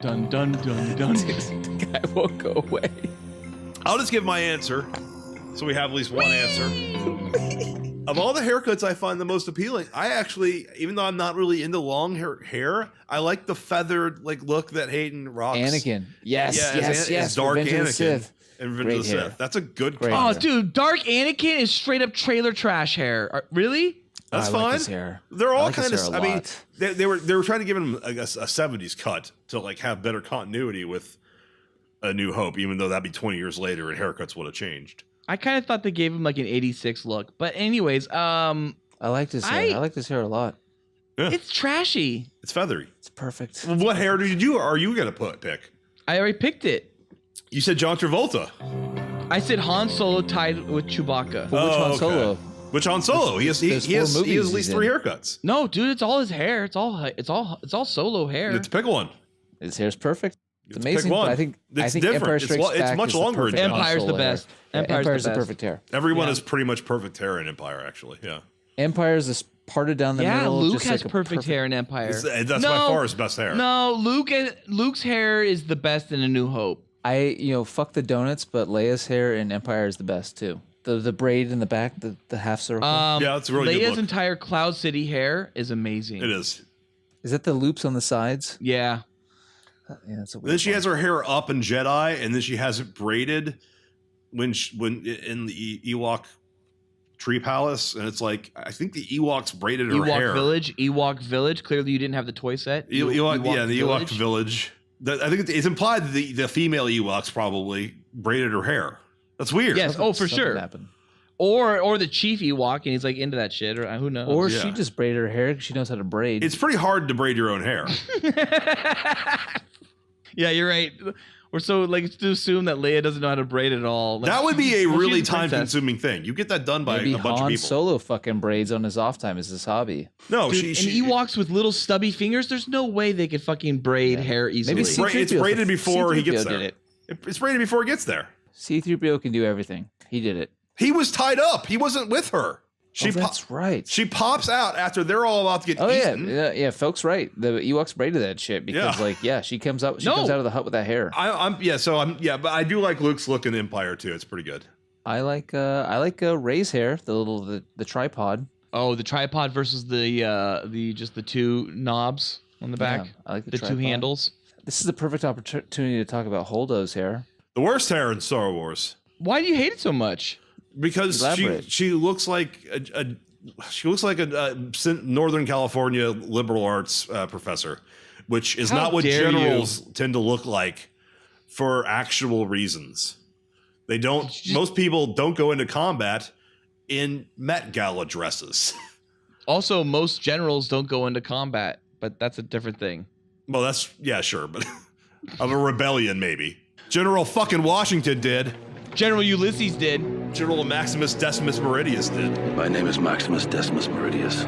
Dun dun dun dun. The guy won't go away. I'll just give my answer, so we have at least one answer. Of all the haircuts I find the most appealing, I actually, even though I'm not really into long hair, I like the feathered look that Hayden rocks. Anakin. Yes, as yes. Dark Revenge of the Anakin Sith. in Revenge Great of the hair. Sith. That's a good Great cut. Oh, hair. dude, Dark Anakin is straight up trailer trash hair. Really? That's I fine. like his hair. They're I all like his kind hair of. a I mean, lot. they were trying to give him a 70s cut to have better continuity with A New Hope, even though that'd be 20 years later and haircuts would have changed. I kind of thought they gave him like an 86 look. But anyways, I liked his hair. I liked his hair a lot. Yeah. it's trashy. It's feathery. It's perfect. Well, what hair did you are you gonna pick? I already picked it. You said John Travolta. I said Han Solo tied with Chewbacca. But which Han Solo? Which Han Solo? He has There's he has four at movies least he's 3 in. haircuts. No, dude, it's all his hair. It's all Solo hair. Let's pick one. His hair's perfect. It's amazing, but I think It's Empire different. Strikes Back It's much is the longer. perfect Empire's console the hair. best. Yeah, Empire's the best. perfect hair. Everyone is pretty much perfect hair in Empire, actually. Yeah. Empire's is parted down the Yeah, middle. Luke just has like a perfect hair in Empire. That's by far his best hair. No, Luke's hair is the best in A New Hope. Fuck the donuts, but Leia's hair in Empire is the best too. The braid in the back, the half circle. Yeah, that's a really good Leia's look. entire Cloud City hair is amazing. It is. Is that the loops on the sides? Yeah. Yeah, that's a weird Then she one. has her hair up in Jedi, and then she has it braided when in the Ewok tree palace, and it's like I think the Ewoks braided her hair. Ewok Village. Clearly, you didn't have the toy set. The Ewok Village. I think it's implied that the female Ewoks probably braided her hair. That's weird. Yes. Oh, for Something sure. happened. Or the chief Ewok, and he's like into that shit, or who knows? Or Yeah. she just braided her hair because she knows how to braid. It's pretty hard to braid your own hair. Yeah, you're right. We're so to assume that Leia doesn't know how to braid at all. Like, That would be a well, she's really a princess. time-consuming thing. You get that done by Maybe a bunch of Han people. Solo fucking braids on his off time is his hobby. No, Dude, she and Ewoks with little stubby fingers, there's no way they could fucking braid hair easily. Maybe it's braided before he gets C-3PO there. did it. It's braided before he gets there. C-3PO can do everything. He did it. He was tied up. He wasn't with her. That's right. She pops out after they're all about to get Oh eaten. yeah, folks, right. The Ewoks braided that shit because, she comes out. She comes out of the hut with that hair. But I do like Luke's look in Empire too. It's pretty good. I like Rey's hair, the tripod. Oh, the tripod versus the two knobs on the back. Yeah, I like the two tripod. handles. This is the perfect opportunity to talk about Holdo's hair. The worst hair in Star Wars Why do you hate it so much? because Elaborate. she looks like a Northern California liberal arts professor, which is How not what dare generals tend to look like for actual reasons. They don't. Most people don't go into combat in Met Gala dresses. Also, most generals don't go into combat, but that's a different thing. Well, that's sure, but of a rebellion maybe. General fucking Washington did. General Ulysses did. General Maximus Decimus Meridius did. My name is Maximus Decimus Meridius,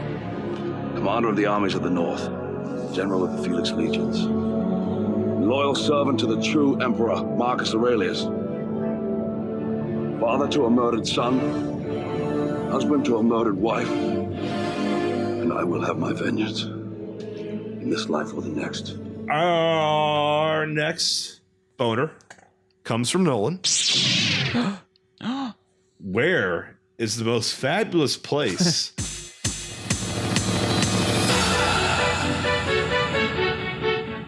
commander of the armies of the North, general of the Felix Legions, loyal servant to the true Emperor Marcus Aurelius, father to a murdered son, husband to a murdered wife, and I will have my vengeance in this life or the next. Our next boner comes from Nolan. Where is the most fabulous place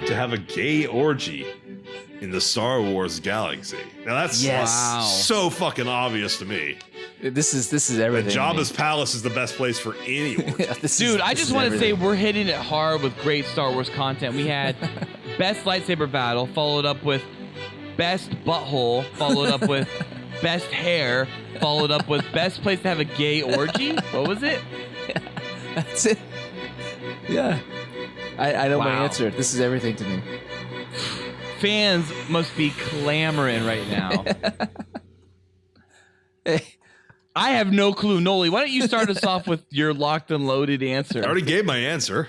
to have a gay orgy in the Star Wars galaxy? Now that's so fucking obvious to me. This is everything. Jabba's palace is the best place for any orgy. Dude, I just want to say we're hitting it hard with great Star Wars content. We had best lightsaber battle, followed up with best butthole, followed up with best hair, followed up with best place to have a gay orgy. What was it? That's it. Yeah. I know my Wow. answer. This is everything to me. Fans must be clamoring right now. Hey. I have no clue. Noli, why don't you start us off with your locked and loaded answer? I already gave my answer.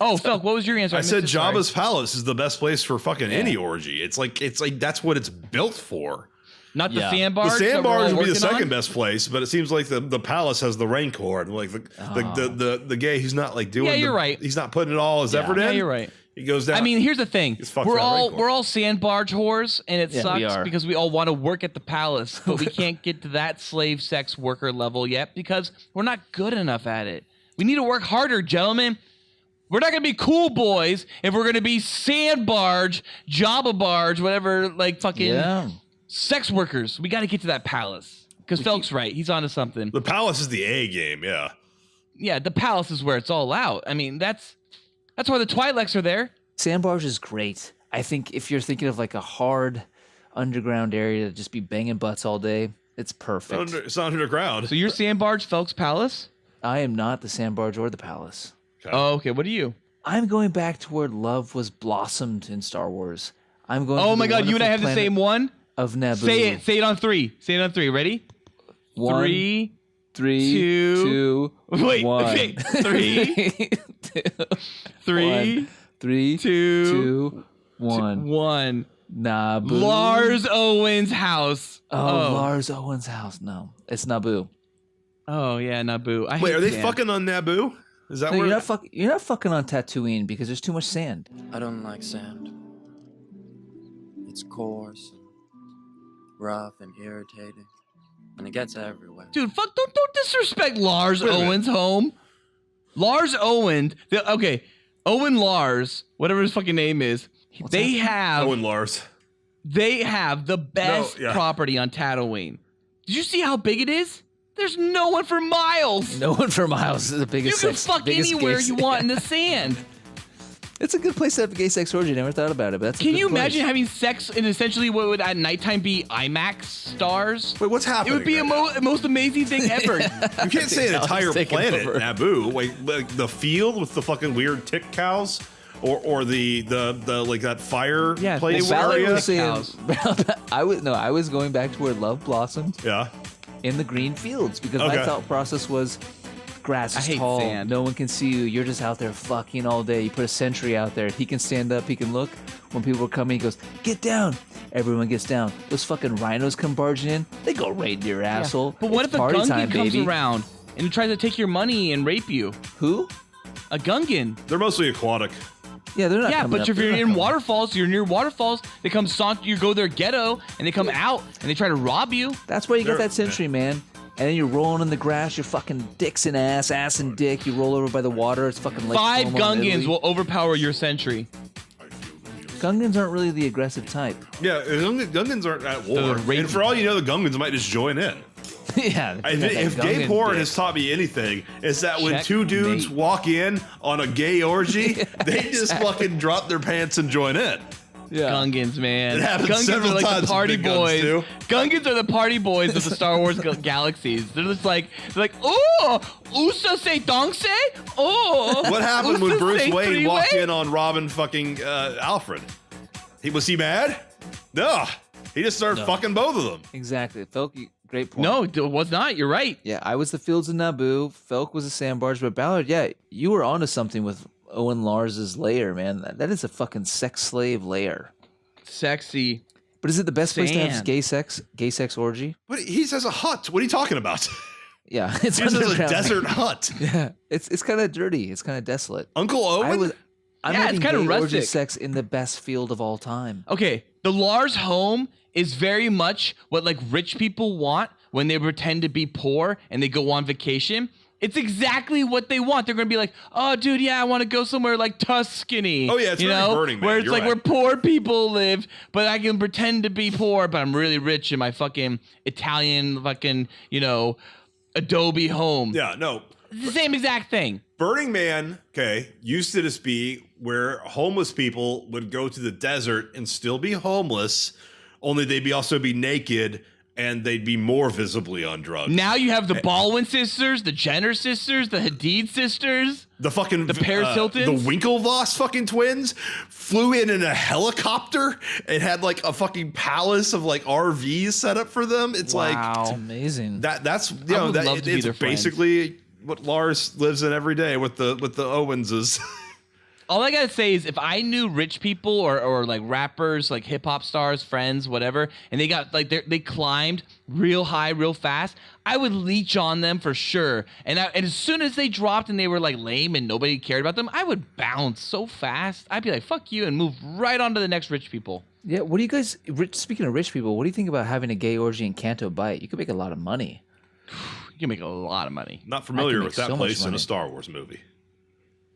Oh, Felk, what was your answer? I said missed it, sorry. Jabba's palace is the best place for fucking any orgy. It's like that's what it's built for. Not the Yeah. sandbars. The that we're all sandbars would be the working on? second best place, but it seems like the palace has the rancor and like the gay who's not like doing. Yeah, you're right. He's not putting it all his effort in. Yeah, you're right. He goes down. I mean, here's the thing: He's fucked we're that all rancor. sand barge whores, and it Yeah, we sucks are. because we all want to work at the palace, but we can't get to that slave sex worker level yet because we're not good enough at it. We need to work harder, gentlemen. We're not gonna be cool boys if we're gonna be sand barge, Jabba barge, whatever, like fucking sex workers. We got to get to that palace because Felk's right; he's onto something. the palace is the A game. Yeah. Yeah, the palace is where it's all out. I mean, that's why the Twi'leks are there. Sandbarge is great. I think if you're thinking of like a hard underground area to just be banging butts all day, it's perfect. It's not underground. So you're sand barge, Felk's palace. I am not the Sandbarge or the palace. Oh, okay. What are you? I'm going back to where love was blossomed in Star Wars. I'm going. Oh to my the God, you and I wonderful have the same one. Of Naboo. Say it. Say it on three. Say it on three. Ready? 1, 3, 3, 2. 2, Wait. 1. Okay. 3, 3, 3, 2, 1. Naboo. Lars Owens' house. Oh, Lars Owens' house. No, it's Naboo. Oh yeah, Naboo. Wait, are they fucking on Naboo? Is that No, where? you're not fucking on Tatooine because there's too much sand. I don't like sand. It's coarse, and rough, and irritating, and it gets everywhere. Dude, don't disrespect Lars Wait a minute. Owens' home. Lars Owens, Owen Lars, whatever his fucking name is. Owen Lars. They have the best property on Tatooine. Did you see how big it is? There's no one for miles. No one for miles is the biggest. You can fuck anywhere you want in the sand. It's a good place to have a gay sex orgy. Never thought about it, but that's. Can you imagine having sex in essentially what would at nighttime be IMAX stars? Wait, what's happening? It would be a most amazing thing ever. You can't say an entire planet, over. Naboo. Like the field with the fucking weird tick cows, or the like that fireplace area. I was going back to where love blossomed. Yeah. In the green fields, because my thought process was grass is tall, sand. no one can see you, you're just out there fucking all day. You put a sentry out there, he can stand up, he can look. When people are coming, he goes, get down. Everyone gets down. Those fucking rhinos come barging in, they go right into your asshole. But what It's if a party Gungan time, comes baby. around and tries to take your money and rape you? Who? A Gungan. They're mostly aquatic. Yeah, they're not. Yeah, coming but up. if They're you're not in coming up. waterfalls, you're near waterfalls. They come you go their ghetto, and they come out and they try to rob you. That's why you got that sentry, man. And then you're rolling in the grass, you're fucking dicks and ass and dick. You roll over by the water, it's fucking like 5 Gungans will overpower your sentry. Gungans aren't really the aggressive type. Yeah, Gungans aren't at war. The And for all you know, the Gungans might just join in. Yeah. If gay porn has taught me anything, it's that when two dudes walk in on a gay orgy, they just fucking drop their pants and join in. Yeah. Gungans, man. It happens Gungans several are like times the party with big guns, boys. too. Gungans are the party boys of the Star Wars galaxies. They're just like, oh, Usa say dong say? Oh. What happened when Usa Bruce say Wayne three-way? walked in on Robin fucking Alfred? Was he mad? No. He just started fucking both of them. Exactly. Felk, great point. No, it was not. You're right. Yeah, I was the fields of Naboo. Felk was a sand barge, but Ballard, yeah, you were onto something with Owen Lars's lair, man. That is a fucking sex slave lair. Sexy. But is it the best place to have Sand. gay sex orgy? But he says a hut. What are you talking about? Yeah, it's He says a underground. desert hut. Yeah, it's kind of dirty. It's kind of desolate. Uncle Owen? I'm Yeah, it's having kinda gay orgy rustic. sex in the best field of all time. Okay, the Lars home is very much what like rich people want when they pretend to be poor and they go on vacation. It's exactly what they want. They're gonna be like, oh, dude, yeah, I want to go somewhere like Tuscany. Oh, yeah, it's you very know, Burning Man. where it's You're like right. where poor people live, but I can pretend to be poor, but I'm really rich in my fucking Italian fucking Adobe home. Yeah, no. It's the same exact thing. Burning Man, used to just be where homeless people would go to the desert and still be homeless, only they'd also be naked and they'd be more visibly on drugs. Now you have the Baldwin sisters, the Jenner sisters, the Hadid sisters, the Paris Hiltons, the Winklevoss fucking twins flew in a helicopter and had like a fucking palace of like RVs set up for them. It's Wow. like It's amazing. That's I would love to be it's their friends. basically what Lars lives in every day with the Owenses. All I gotta say is if I knew rich people or like rappers, like hip hop stars, friends, whatever, and they got like they climbed real high, real fast, I would leech on them for sure. And as soon as they dropped and they were like lame and nobody cared about them, I would bounce so fast. I'd be like, fuck you, and move right on to the next rich people. Yeah, what do you guys, speaking of rich people, what do you think about having a gay orgy in Canto Bight? You could make a lot of money. You can make a lot of money. Not familiar make with that so much place in money. a Star Wars movie.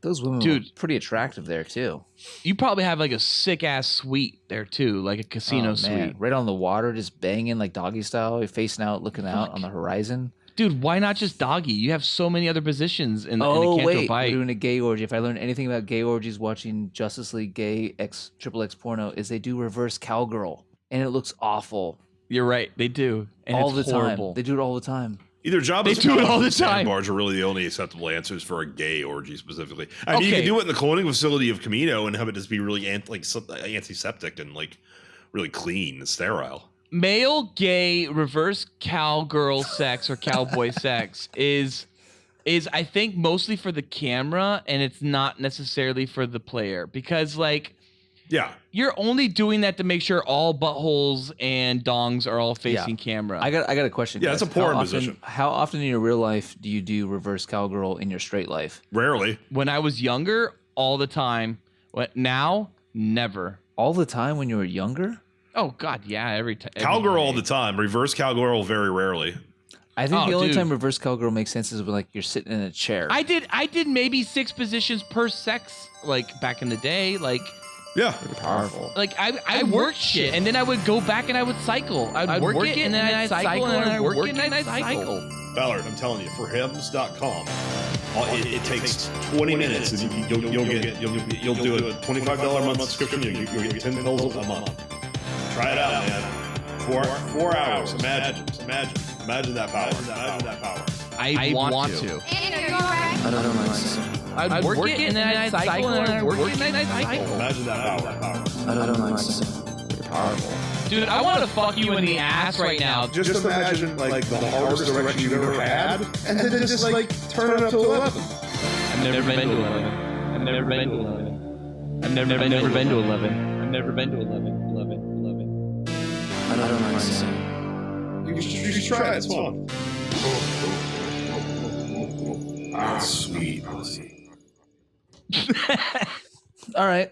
Those women Dude. were pretty attractive there, too. You probably have like a sick ass suite there too, like a casino suite. Right on the water, just banging like doggy style. You're facing out, looking out on the horizon. Dude, why not just doggy? You have so many other positions in the Oh, Canto wait, Bight. we're doing a gay orgy. If I learned anything about gay orgies watching Justice League Gay XXX porno, is they do reverse cowgirl. And it looks awful. You're right, they do. And all it's the horrible. time. They do it all the time. Either Jabba's They do it all the Palace or time. Sandbars are really the only acceptable answers for a gay orgy specifically. I mean, you Okay. can do it in the cloning facility of Camino and have it just be really antiseptic and like really clean and sterile. Male gay reverse cowgirl sex or cowboy sex is I think mostly for the camera, and it's not necessarily for the player, because like Yeah. You're only doing that to make sure all buttholes and dongs are all facing camera. I got a question. Yeah, guys. it's a porn position. How often in your real life do you do reverse cowgirl in your straight life? Rarely. When I was younger, all the time. Now, never. All the time when you were younger? Oh God, yeah, every time. Cowgirl all the time. Reverse cowgirl very rarely. I think the only time reverse cowgirl makes sense is when like you're sitting in a chair. I did maybe 6 positions per sex, like back in the day, like. Yeah. Pretty powerful. Like I worked shit, and then I would go back and I would cycle. I'd work it, and then I'd cycle, and I'd work it, and I'd cycle. Ballard, I'm telling you, for hims.com, it takes 20 minutes, and you'll do a $25 a month subscription. You'll get 10 pills a month. Try it out, man. 4 hours. Imagine that power. I want to. Andy, are you alright? I don't like sex. I'd work it, and then I'd cycle, and I'd work it, and I'd cycle. Imagine that power. I don't like sex. Pretty powerful. Dude, I want to fuck you in the ass right now. Just imagine like the hardest erection you've ever had, and then just like turn it up to 11. I've never been to 11. I've never been to 11. I've never been to 11. I've never been to 11. 11. I don't like sex. You should try it. It's fun. Ah, sweet pussy. All right,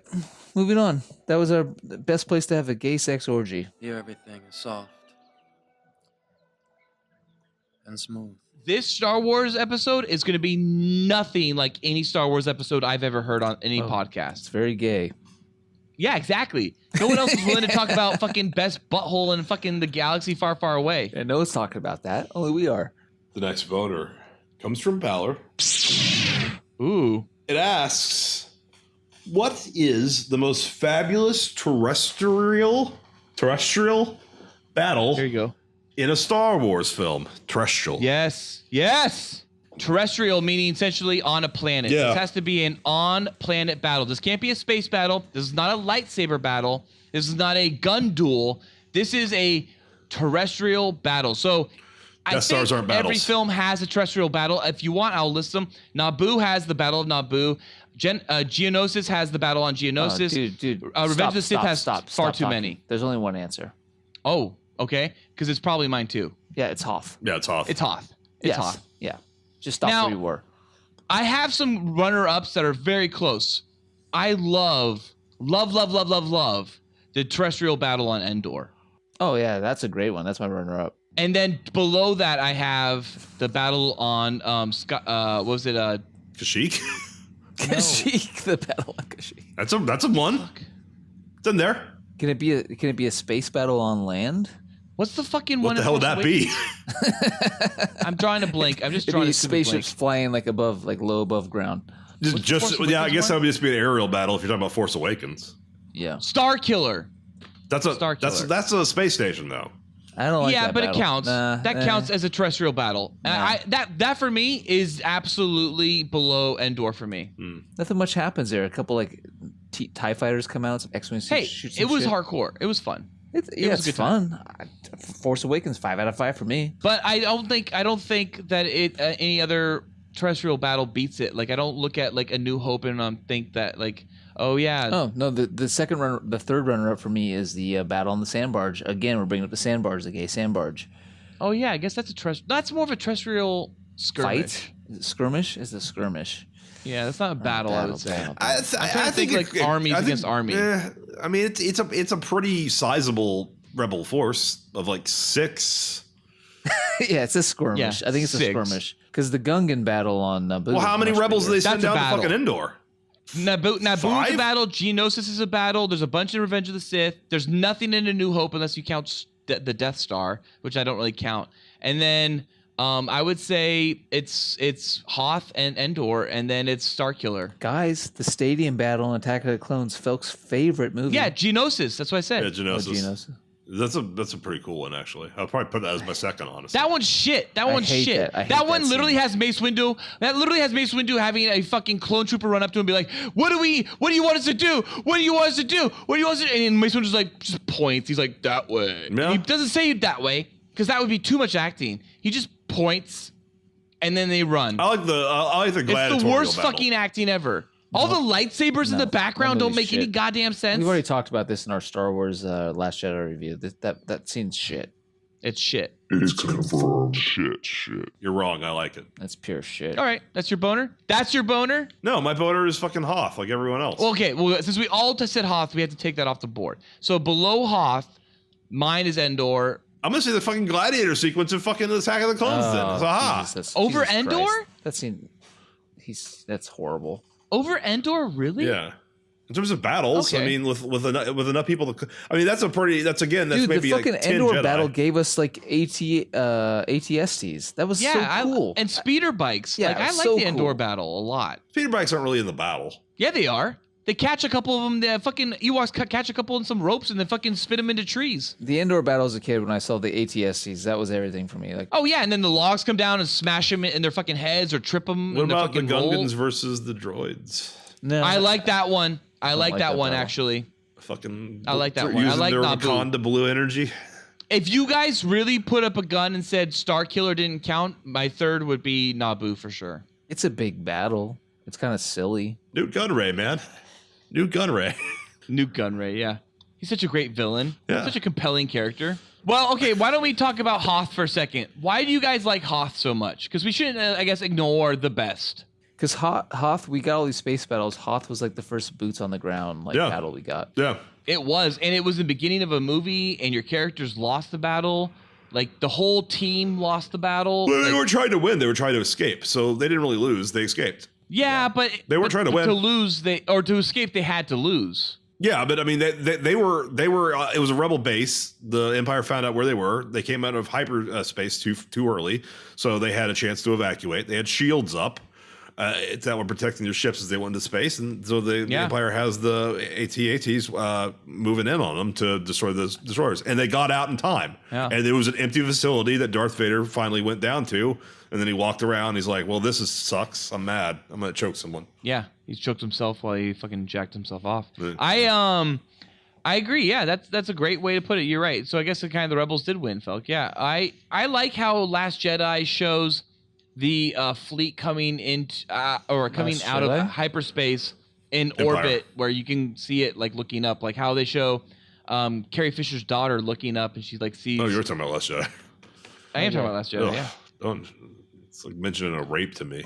moving on. That was our best place to have a gay sex orgy. Here everything is soft and smooth. This Star Wars episode is going to be nothing like any Star Wars episode I've ever heard on any It's podcast. very gay. Yeah, exactly. No one else is willing to talk about fucking best butthole in fucking the galaxy far, far away. Yeah, no one's talking about that. Only we are. The next voter comes from Ballard. Ooh. It asks, what is the most fabulous terrestrial battle There you go. in a Star Wars film? Terrestrial. Yes. Yes. Terrestrial, meaning essentially on a planet. Yeah. This has to be an on-planet battle. This can't be a space battle. This is not a lightsaber battle. This is not a gun duel. This is a terrestrial battle. So I Death Stars think aren't battles. every film has a terrestrial battle. If you want, I'll list them. Naboo has the Battle of Naboo. Geonosis has the battle on Geonosis. Dude. Revenge of the Sith has far too many. There's only one answer. Oh, okay. Because it's probably mine too. Yeah, it's Hoth. Yeah, it's Hoth. It's Hoth. It's Yes. Hoth. Yeah. Just stop Now- where you were. I have some runner-ups that are very close. I love the terrestrial battle on Endor. Oh, yeah, that's a great one. That's my runner-up. And then below that, I have the battle on what was it? Kashyyyk? Kashyyyk, the battle on Kashyyyk. That's a one. It's in there. Can it be a space battle on land? What's the fucking What one? the hell would that be? I'm drawing a blank. I'm just It'd drawing be a stupid spaceships blank. flying like above, like low above ground. I guess that would just be an aerial battle if you're talking about Force Awakens. Yeah. Star Killer. That's a space station though. I don't like Yeah, that but battle. it counts. That counts as a terrestrial battle. Nah. That for me is absolutely below Endor for me. Nothing much happens there. A couple like TIE fighters come out, some X-Wings Hey, shoot some it was shit. hardcore. It was fun. It's was a good time. fun. Force Awakens 5 out of 5 for me. But I don't think that it any other terrestrial battle beats it. Like I don't look at like A New Hope and think that like, oh yeah. Oh no, the third runner up for me is the battle on the sandbarge. Again, we're bringing up the sandbarge, the gay sandbarge. Oh yeah, I guess that's more of a terrestrial skirmish. Fight? Is it skirmish? Is it skirmish? Yeah, that's not a battle. I would say. I think like armies against army. I mean, it's a pretty sizable rebel force of like 6. Yeah, it's a skirmish. Yeah, I think it's 6. a skirmish because the Gungan battle on Naboo. Well, how many rebels do they send That's a down to battle. fucking Endor? Naboo's a 5? battle. Geonosis is a battle. There's a bunch in Revenge of the Sith. There's nothing in A New Hope unless you count the Death Star, which I don't really count. And then I would say it's Hoth and Endor, and then it's Starkiller. Guys, the stadium battle in Attack of the Clones, Felk's favorite movie. Yeah, Geonosis. That's what I said. Yeah, Oh, Geonosis. That's a pretty cool one actually. I'll probably put that as my second, honestly. That one's shit. That one's hate shit. that. I hate That one that literally scene. has Mace Windu. That literally has Mace Windu having a fucking clone trooper run up to him and be like, What do you want us to do? What do you want us to do? What do you want us to do? And Mace Windu's like, just points. He's like, that way. Yeah. He doesn't say it that way because that would be too much acting. He just points and then they run. I like the It's gladiatorial the worst battle. fucking acting ever. All the lightsabers in the background that don't movie's make any shit. goddamn sense. We've already talked about this in our Star Wars Last Jedi review. That scene's shit. It's shit. It's confirmed. Shit. You're wrong. I like it. That's pure shit. All right, that's your boner? That's your boner? No, my boner is fucking Hoth, like everyone else. Well, okay, well, since we all said Hoth, we have to take that off the board. So below Hoth, mine is Endor. I'm gonna say the fucking gladiator sequence in fucking Attack of the Clones. Then aha. Over Endor? Christ. That scene, that's horrible. Over Endor, really? Yeah. In terms of battles, Okay. I mean, with enough people, I mean, that's Dude, maybe the fucking like 10 Endor Jedi. battle gave us like ATSTs. That was so cool. And speeder bikes. Yeah, like I like so the Endor cool. battle a lot. Speeder bikes aren't really in the battle. Yeah, they are. They catch a couple of them. The fucking Ewoks catch a couple in some ropes and then fucking spit them into trees. The Endor battle as a kid, when I saw the ATSTs, that was everything for me. Like, Oh yeah, and then the logs come down and smash them in their fucking heads or trip them. What in about the fucking roll. Gungans versus the droids? no, I like that one. I like that one battle. actually. Fucking, I like that they're one. I using like their Naboo. Wakanda blue energy. If you guys really put up a gun and said Star Killer didn't count, my third would be Naboo for sure. it's a big battle. It's kind of silly. Newt Gunray, man. Newt Gunray. Newt Gunray, yeah. He's such a great villain. Yeah. Such a compelling character. Well, okay, why don't we talk about Hoth for a second? Why do you guys like Hoth so much? Because we shouldn't, I guess, ignore the best. Because Hoth, we got all these space battles. Hoth was like the first boots on the ground battle we got. Yeah. It was, and it was the beginning of a movie, and your characters lost the battle. Like, the whole team lost the battle. Well, they Like, were trying to win. They were trying to escape. So they didn't really lose. They escaped. yeah, but They weren't trying to win. To lose, to escape, they had to lose. Yeah, but I mean, they were. It was a rebel base. The Empire found out where they were. They came out of hyperspace too early, so they had a chance to evacuate. They had shields up that were protecting their ships as they went into space, and so the Empire has the AT-ATs moving in on them to destroy the destroyers, and they got out in time. Yeah. And there was an empty facility that Darth Vader finally went down to, and then he walked around. He's like, "Well, this sucks. I'm mad. I'm gonna choke someone." Yeah, he choked himself while he fucking jacked himself off. Yeah. I agree. Yeah, that's a great way to put it. You're right. So I guess the rebels did win, Felk. Yeah, I like how Last Jedi shows the fleet coming into coming Last out Jedi? of hyperspace in Empire. orbit, where you can see it like looking up, like how they show Carrie Fisher's daughter looking up, and she like sees. Oh, you're talking about Last Jedi. I am talking about Last Jedi. Ugh, Yeah. don't. It's like mentioning a rape to me.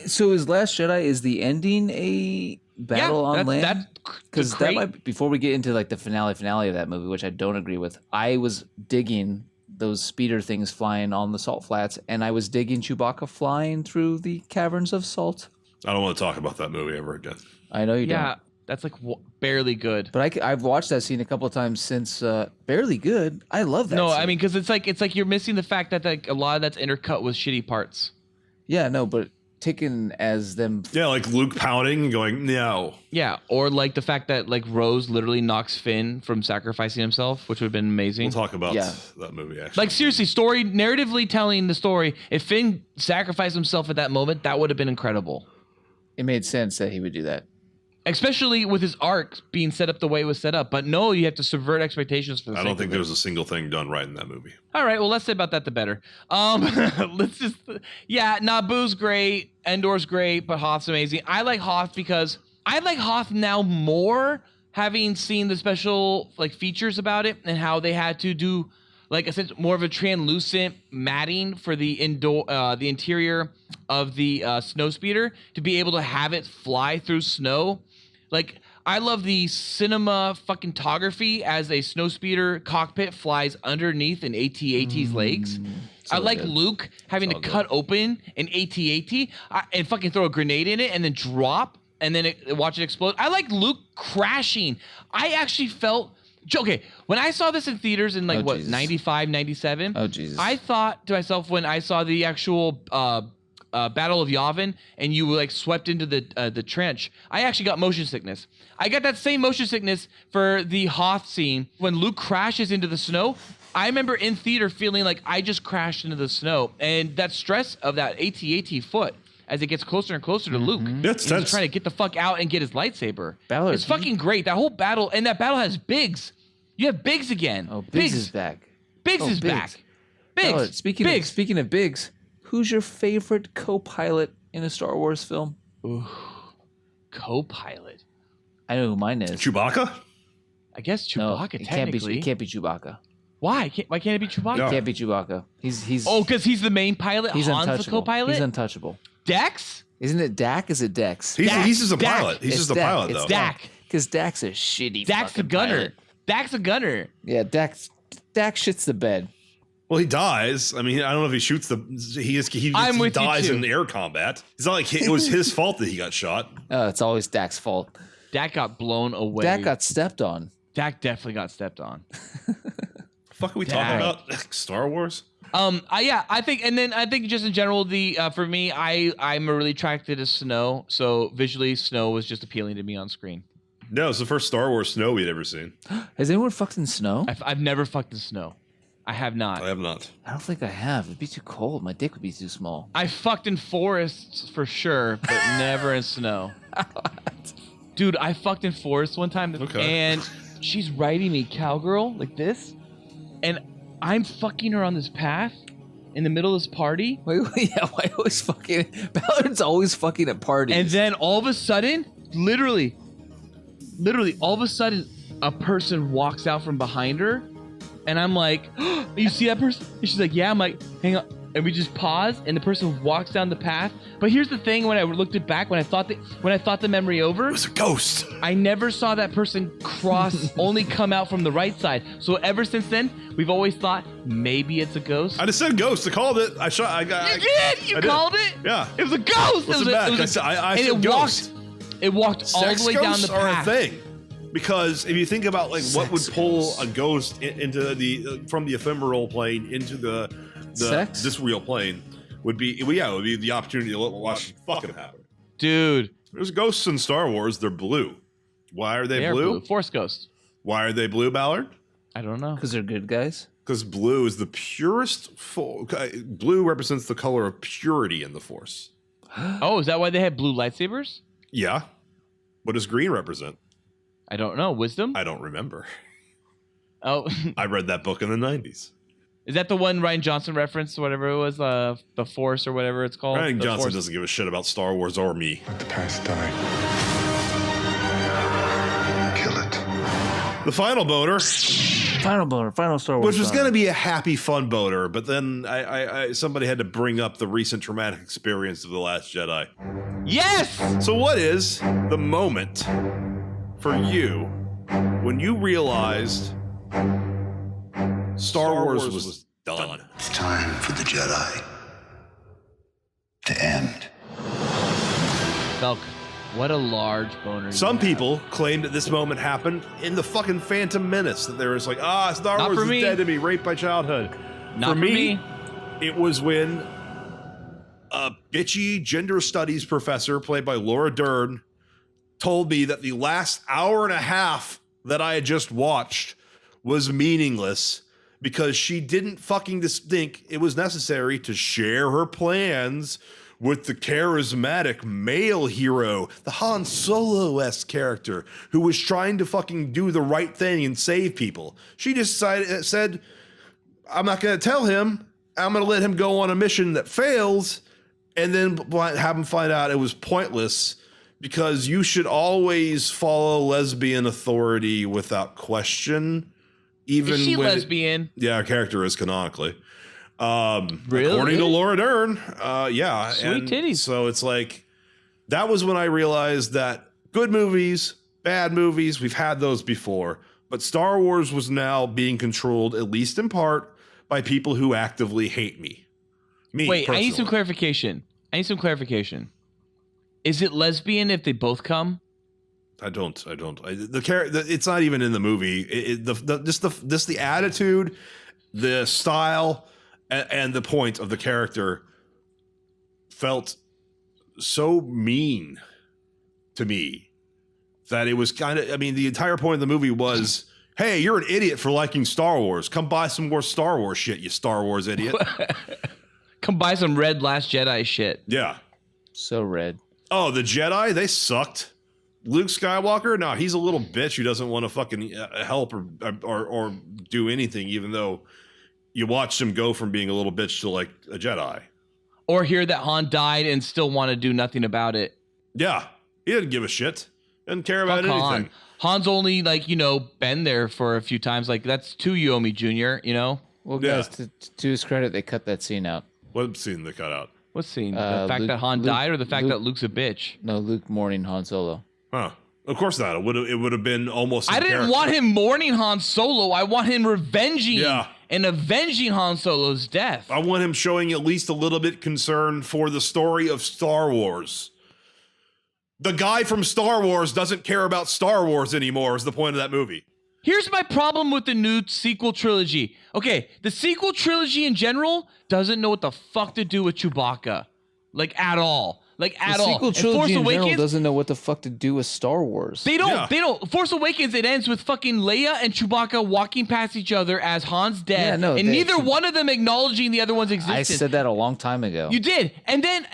So is Last Jedi, is the ending a battle on land? That's Because that might, before we get into like the finale of that movie, which I don't agree with, I was digging those speeder things flying on the salt flats, and I was digging Chewbacca flying through the caverns of salt. I don't want to talk about that movie ever again. I know you Yeah, don't. that's like barely good. But I've watched that scene a couple of times since. Barely good. I love that. No, scene. I mean, because it's like you're missing the fact that like a lot of that's intercut with shitty parts. Yeah, no, but taken as them. Yeah, like Luke pouting and going, no. Yeah, or like the fact that like Rose literally knocks Finn from sacrificing himself, which would have been amazing. We'll talk about Yeah. that movie, actually. Like seriously, narratively telling the story. If Finn sacrificed himself at that moment, that would have been incredible. It made sense that he would do that. Especially with his arc being set up the way it was set up. But no, you have to subvert expectations for the I sake don't think of there it. was a single thing done right in that movie. All right, well, let's say about that the better. Naboo's great, Endor's great, but Hoth's amazing. I like Hoth because I like Hoth now more, having seen the special like features about it and how they had to do like more of a translucent matting for the interior of the snowspeeder to be able to have it fly through snow. Like, I love the cinema fucking photography as a snowspeeder cockpit flies underneath an AT-AT's legs. I like good. Luke having to cut open an AT-AT and fucking throw a grenade in it and then drop and then watch it explode. I like Luke crashing. I actually felt... Okay, when I saw this in theaters in 95, 97, Oh, Jesus. I thought to myself when I saw the actual... Battle of Yavin, and you were like swept into the trench. I actually got motion sickness. I got that same motion sickness for the Hoth scene when Luke crashes into the snow. I remember in theater feeling like I just crashed into the snow, and that stress of that AT-AT foot as it gets closer and closer to Luke. That's He's tense. trying to get the fuck out and get his lightsaber. Ballard, it's fucking great. That whole battle, and that battle has Biggs. You have Biggs again. Oh, Biggs is back. Biggs Oh, is Biggs. back. Biggs. Ballard, speaking of Biggs, who's your favorite co-pilot in a Star Wars film? co-pilot. I know who mine is. Chewbacca? I guess No, Chewbacca. it can't be. Technically, It can't be Chewbacca. why? Why can't it be Chewbacca? No. It can't be Chewbacca. He's. Oh, because he's the main pilot. he's Han's the untouchable. co-pilot. He's untouchable. Dex. Isn't it Dak? Is it Dex? He's just a Dak. pilot. He's It's just a Dak. pilot, It's though. Dak. Because Dak's a shitty. Dak's a fucking gunner. pilot. Dak's a gunner. Yeah, Dak shits the bed. Well, he dies. I mean, I don't know if he shoots the. He I'm with you, dies too. in air combat. It's not like it was his fault that he got shot. It's always Dak's fault. Dak got blown away. Dak got stepped on. Dak definitely got stepped on. Fuck, are we Dak. talking about Star Wars? I think just in general, for me, I'm really attracted to snow. So visually, snow was just appealing to me on screen. No, it's the first Star Wars snow we'd ever seen. Has anyone fucked in snow? I've never fucked in snow. I have not. I have not. I don't think I have. It'd be too cold. My dick would be too small. I fucked in forests for sure, but never in snow. Dude, I fucked in forest one time, and she's riding me cowgirl like this, and I'm fucking her on this path in the middle of this party. Wait, yeah, why always fucking? Ballard's always fucking at parties. And then all of a sudden, literally, all of a sudden, a person walks out from behind her, and I'm like, oh, "You see that person?" And she's like, "Yeah." I'm like, "Hang on," and we just pause, and the person walks down the path. But here's the thing: when I looked it back, when I thought the memory over, It was a ghost. I never saw that person only come out from the right side. So ever since then, we've always thought maybe it's a ghost. I just said ghost. I called it. I shot. I got. You did? You called it? Yeah. It was a ghost. What's it was it back? It was I and said it ghost. walked all Sex the way down the ghosts are a path. thing. Because if you think about like what would Sex pull ghosts. a ghost into the from the ephemeral plane into the Sex? this real plane would be it would be the opportunity to watch it fucking happen. Dude, There's ghosts in Star Wars. They're blue. Why are they are blue? Force ghost. Why are they blue, Ballard? I don't know. because they're good guys. Because blue is the purest. Blue represents the color of purity in the Force. Oh, is that why they had blue lightsabers? Yeah. What does green represent? I don't know. Wisdom? I don't remember. Oh, I read that book in the 90s. is that the one Ryan Johnson referenced? Whatever it was, the Force or whatever it's called. Ryan The Johnson Force. doesn't give a shit about Star Wars or me. Let the past die. Kill it. The final boner, Final Star Wars. which was song. going to be a happy, fun boner, but then I somebody had to bring up the recent traumatic experience of The Last Jedi. Yes. So what is the moment for you when you realized Star Wars was done? It's time for the Jedi to end. Felk, what a large boner. you Some have. people claim that this moment happened in the fucking Phantom Menace, that they were just like, Star Not Wars for is me. dead to me, raped by childhood. Not for me. It was when a bitchy gender studies professor played by Laura Dern told me that the last hour and a half that I had just watched was meaningless because she didn't fucking think it was necessary to share her plans with the charismatic male hero, the Han Solo-esque character who was trying to fucking do the right thing and save people. She just said, I'm not going to tell him. I'm going to let him go on a mission that fails and then have him find out it was pointless because you should always follow lesbian authority without question. Even Is she when lesbian? yeah, her character is canonically. Really? According to Laura Dern, yeah. Sweet and titties. So it's like, that was when I realized that good movies, bad movies, we've had those before. But Star Wars was now being controlled, at least in part, by people who actively hate me. Wait, I need some personally. clarification. Is it lesbian if they both come? I don't. It's not even in the movie. Just the attitude, the style, and the point of the character felt so mean to me that it was kind of. I mean, the entire point of the movie was, "Hey, you're an idiot for liking Star Wars. Come buy some more Star Wars shit, you Star Wars idiot." Come buy some red Last Jedi shit. Yeah. So red. Oh, the Jedi, they sucked. Luke Skywalker, no, he's a little bitch who doesn't want to fucking help or do anything, even though you watched him go from being a little bitch to like a Jedi. Or hear that Han died and still want to do nothing about it. Yeah. He didn't give a shit. Didn't care about Fuck anything. Han's only like, been there for a few times. Like that's too Yomi Jr., Well, guys, to his credit, they cut that scene out. What scene they cut out? What scene? The fact that Han died or the fact that Luke's a bitch? No, Luke mourning Han Solo. Huh. Of course not. It would have been almost. I didn't want him mourning Han Solo. I want him revenging and avenging Han Solo's death. I want him showing at least a little bit concern for the story of Star Wars. The guy from Star Wars doesn't care about Star Wars anymore is the point of that movie. Here's my problem with the new sequel trilogy. Okay, the sequel trilogy in general doesn't know what the fuck to do with Chewbacca. Like, at all. Like, at all. The sequel trilogy in general doesn't know what the fuck to do with Star Wars. They don't. Force Awakens, it ends with fucking Leia and Chewbacca walking past each other as Han's dead. Neither one of them acknowledging the other one's existence. I said that a long time ago. You did. And then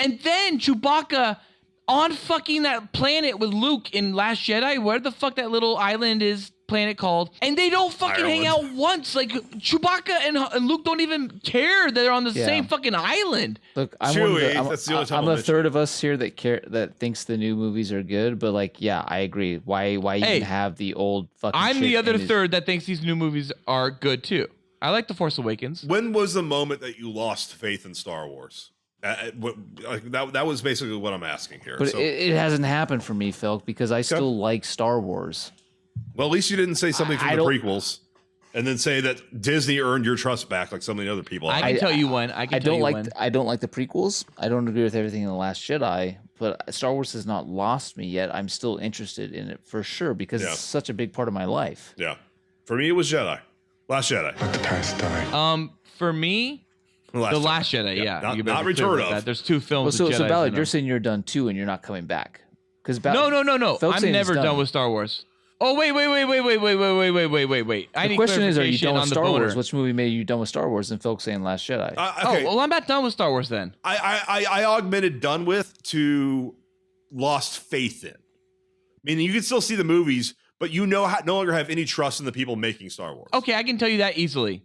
Chewbacca on fucking that planet with Luke in Last Jedi, where the fuck that little island is, planet called, and they don't fucking hang out once. Like Chewbacca and Luke don't even care they're on the same fucking island. Look, I'm a third of us here that thinks the new movies are good, but like, yeah, I agree. Why even have the old fucking? I'm the other third that thinks these new movies are good too. I like The Force Awakens. When was the moment that you lost faith in Star Wars? That was basically what I'm asking here. But it hasn't happened for me, Phil, because I still like Star Wars. Well, at least you didn't say something from the prequels and then say that Disney earned your trust back like some of the other people. I can tell you when. I don't like the prequels. I don't agree with everything in The Last Jedi, but Star Wars has not lost me yet. I'm still interested in it for sure because it's such a big part of my life. Yeah. For me, it was Jedi. Last Jedi. Let the past die. For me, The Last Jedi, yeah. Not Return of. There's two films. So Ballard, you're saying you're done too and you're not coming back? No. I'm never done with Star Wars. Oh, wait. The question is, are you done with Star Wars? Which movie made you done with Star Wars? And Phil's saying Last Jedi. Okay. Oh, well, I'm not done with Star Wars then. I augmented done with to lost faith in. Meaning you can still see the movies, but you no longer have any trust in the people making Star Wars. Okay, I can tell you that easily.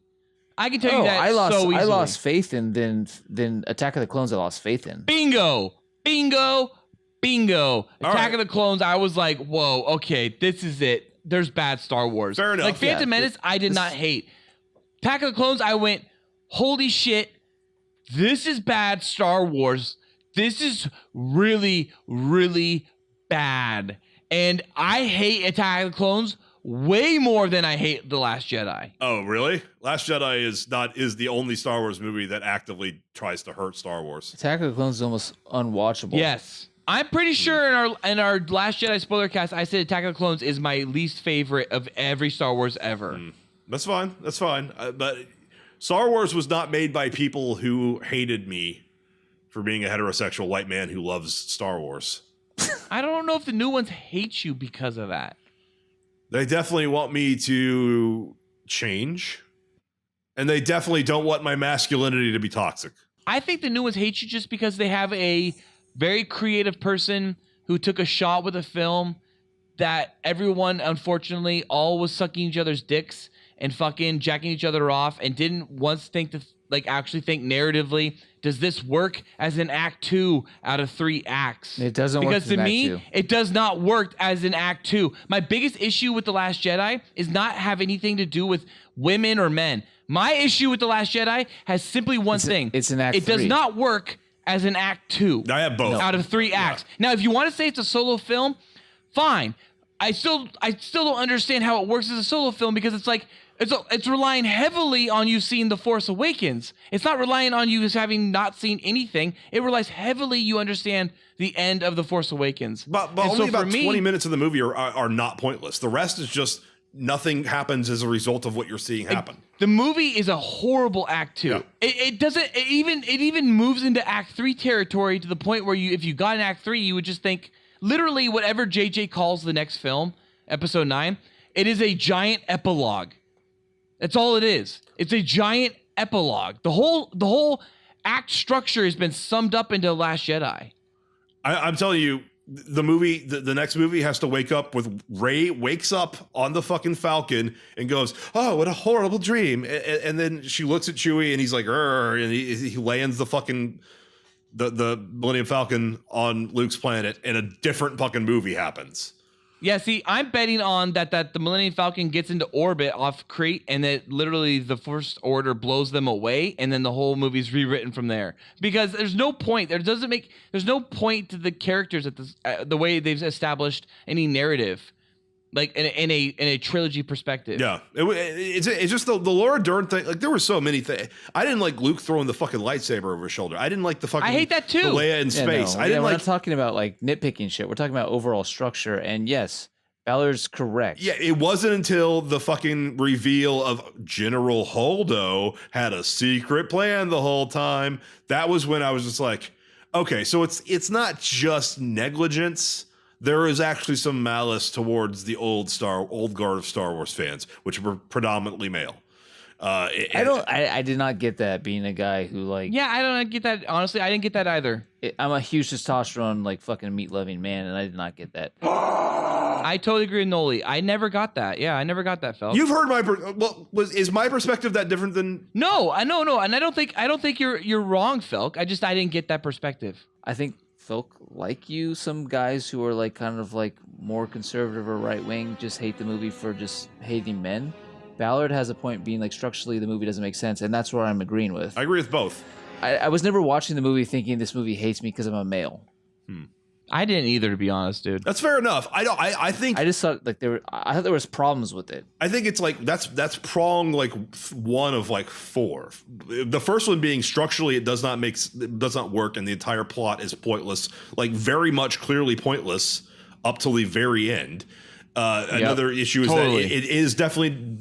I can tell you that I easily. lost faith in then Attack of the Clones. I lost faith in. Bingo. Attack of the Clones, I was like, whoa, okay, this is it. There's bad Star Wars. Fair enough. Like Phantom Menace, I did not hate. Attack of the Clones, I went, holy shit, this is bad Star Wars. This is really, really bad. And I hate Attack of the Clones way more than I hate The Last Jedi. Oh, really? Last Jedi is the only Star Wars movie that actively tries to hurt Star Wars. Attack of the Clones is almost unwatchable. Yes. I'm pretty sure in our Last Jedi spoiler cast, I said Attack of the Clones is my least favorite of every Star Wars ever. That's fine. But Star Wars was not made by people who hated me for being a heterosexual white man who loves Star Wars. I don't know if the new ones hate you because of that. They definitely want me to change. And they definitely don't want my masculinity to be toxic. I think the new ones hate you just because they have a very creative person who took a shot with a film that everyone, unfortunately, all was sucking each other's dicks and fucking jacking each other off and didn't once think to actually think narratively, does this work as an act 2 out of 3 acts? It doesn't work because as to an me, act 2. it does not work as an act 2. My biggest issue with The Last Jedi is not have anything to do with women or men. My issue with The Last Jedi has simply one thing. It's an act 3. It does not work as an act 2. I have both. Out of 3 acts. Now, if you want to say it's a solo film, fine. I still don't understand how it works as a solo film because it's like it's relying heavily on you seeing The Force Awakens. It's not relying on you as having not seen anything. It relies heavily you understand the end of The Force Awakens. But only about 20 minutes of the movie are not pointless. The rest is just nothing happens as a result of what you're seeing happen. The movie is a horrible act 2. Yeah. It even moves into act 3 territory to the point where if you got in act 3, you would just think literally whatever JJ calls the next film, episode 9, it is a giant epilogue. That's all it is. It's a giant epilogue. The whole act structure has been summed up into Last Jedi. I'm telling you, the movie, the next movie has to wake up with Rey wakes up on the fucking Falcon and goes, "Oh, what a horrible dream!" And then she looks at Chewie and he's like, "Rrr," and he lands the fucking the Millennium Falcon on Luke's planet and a different fucking movie happens. Yeah, see, I'm betting on that the Millennium Falcon gets into orbit off Crete, and that literally the First Order blows them away, and then the whole movie's rewritten from there. Because there's no point. There's no point to the characters at the way they've established any narrative, like in a trilogy perspective. Yeah, it's just the Laura Dern thing. Like there were so many things. I didn't like Luke throwing the fucking lightsaber over his shoulder. I didn't like the fucking. I hate that too. The Leia in space. No. I didn't we're like. not talking about like nitpicking shit. We're talking about overall structure. And yes, Ballard's correct. Yeah, it wasn't until the fucking reveal of General Holdo had a secret plan the whole time. That was when I was just like, okay, so it's not just negligence. There is actually some malice towards the old guard of Star Wars fans, which were predominantly male. I did not get that, being a guy who like. Yeah, I don't get that. Honestly, I didn't get that either. I'm a huge testosterone like fucking meat loving man, and I did not get that. I totally agree with Noli. I never got that. Yeah, I never got that, Phil. You've heard is my perspective that different than? No, and I don't think you're wrong, Felk. I didn't get that perspective. I think folk like you, some guys who are like kind of like more conservative or right wing, just hate the movie for just hating men. Ballard has a point being like structurally the movie doesn't make sense, and that's where I'm agreeing with. I agree with both. I was never watching the movie thinking this movie hates me because I'm a male. I didn't either, to be honest, dude. That's fair enough. I think I just thought like I thought there was problems with it. I think it's like that's prong like one of like four. The first one being structurally it does not work, and the entire plot is pointless, like very much clearly pointless up till the very end. Another issue is that it is definitely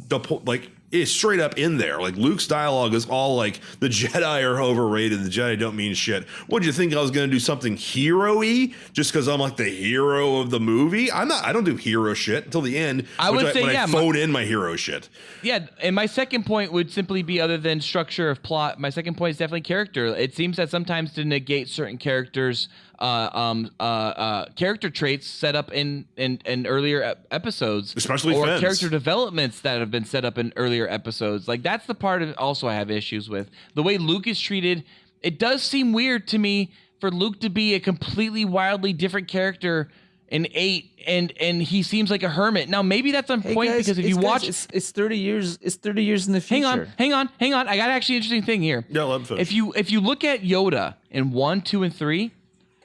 it's straight up in there. Like Luke's dialogue is all like the Jedi are overrated. The Jedi don't mean shit. What did you think I was going to do something hero-y just because I'm like the hero of the movie? I'm not. I don't do hero shit until the end. I phone in my hero shit. Yeah, and my second point would simply be, other than structure of plot, my second point is definitely character. It seems that sometimes to negate certain characters. Character traits set up in earlier episodes, especially or Finn's. Character developments that have been set up in earlier episodes. Like that's the part of also I have issues with the way Luke is treated. It does seem weird to me for Luke to be a completely wildly different character in 8, and he seems like a hermit. Now maybe that's on point, guys, because if you watch, it's 30 years. It's 30 years in the future. Hang on. I got actually an interesting thing here. Yeah, let him finish. If you look at Yoda in 1, 2, and 3.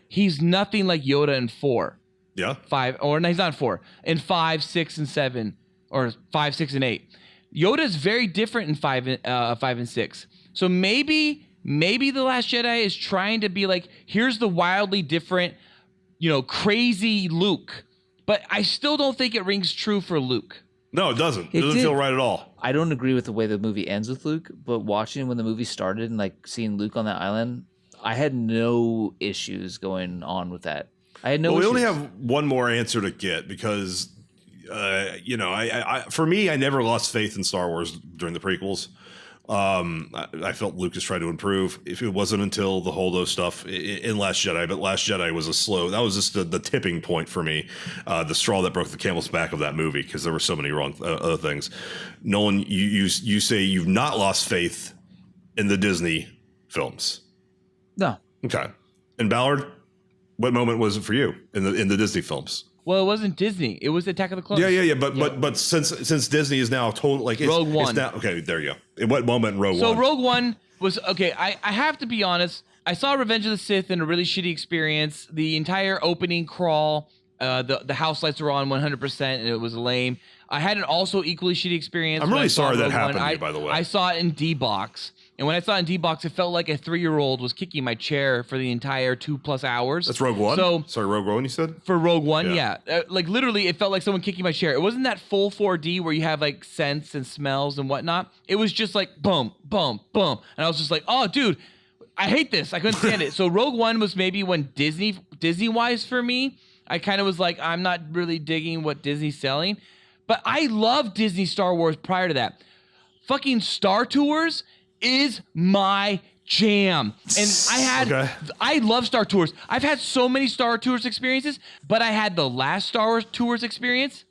He's nothing like Yoda in 4. Yeah. 5, or no, he's not in 4. In 5, 6, and 7, or 5, 6, and 8. Yoda's very different in 5 and 6. So maybe The Last Jedi is trying to be like, here's the wildly different, crazy Luke. But I still don't think it rings true for Luke. No, it doesn't. It doesn't feel right at all. I don't agree with the way the movie ends with Luke, but watching when the movie started and like seeing Luke on that island, I had no issues going on with that. I had no issues. We only have one more answer to get because, for me, I never lost faith in Star Wars during the prequels. I felt Lucas tried to improve. If it wasn't until the Holdo stuff in Last Jedi, but Last Jedi was that was just the tipping point for me, the straw that broke the camel's back of that movie, because there were so many wrong other things. Nolan, you say you've not lost faith in the Disney films. No. Okay. And Ballard, what moment was it for you in the Disney films? Well, it wasn't Disney. It was Attack of the Clones. Yeah. But since Disney is now Rogue One. It's now, okay, there you go. In what moment in Rogue One? So Rogue One was okay. I have to be honest. I saw Revenge of the Sith in a really shitty experience. The entire opening crawl, the house lights were on 100%, and it was lame. I had an also equally shitty experience. I'm really sorry that happened to you, by the way. I saw it in D-Box. And when I saw it in D-Box, it felt like a 3-year-old was kicking my chair for the entire 2+ hours. That's Rogue One? Sorry, Rogue One, you said? For Rogue One, yeah. Like, literally, it felt like someone kicking my chair. It wasn't that full 4D where you have, like, scents and smells and whatnot. It was just like, boom, boom, boom. And I was just like, oh, dude, I hate this. I couldn't stand it. So Rogue One was maybe when Disney-wise for me, I kind of was like, I'm not really digging what Disney's selling. But I loved Disney Star Wars prior to that. Fucking Star Tours is my jam. And I love Star Tours. I've had so many Star Tours experiences, but I had the last Star Wars Tours experience.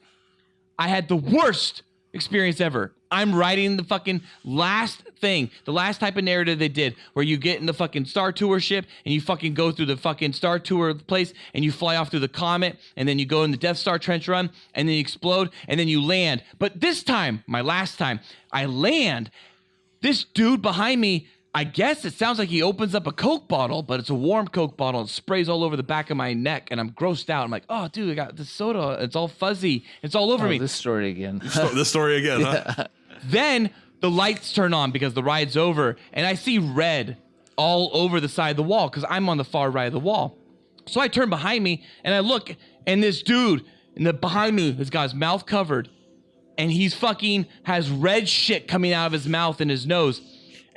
I had the worst experience ever. I'm writing the fucking last thing, the last type of narrative they did, where you get in the fucking Star Tour ship and you fucking go through the fucking Star Tour place and you fly off through the comet and then you go in the Death Star trench run and then you explode and then you land. But this time, my last time, I land. This dude behind me, I guess it sounds like he opens up a Coke bottle, but it's a warm Coke bottle and sprays all over the back of my neck, and I'm grossed out. I'm like, oh, dude, I got this soda. It's all fuzzy. It's all over me. This story again. This story again, huh? Then the lights turn on because the ride's over, and I see red all over the side of the wall because I'm on the far right of the wall. So I turn behind me, and I look, and this dude behind me has got his mouth covered, and he's fucking has red shit coming out of his mouth and his nose.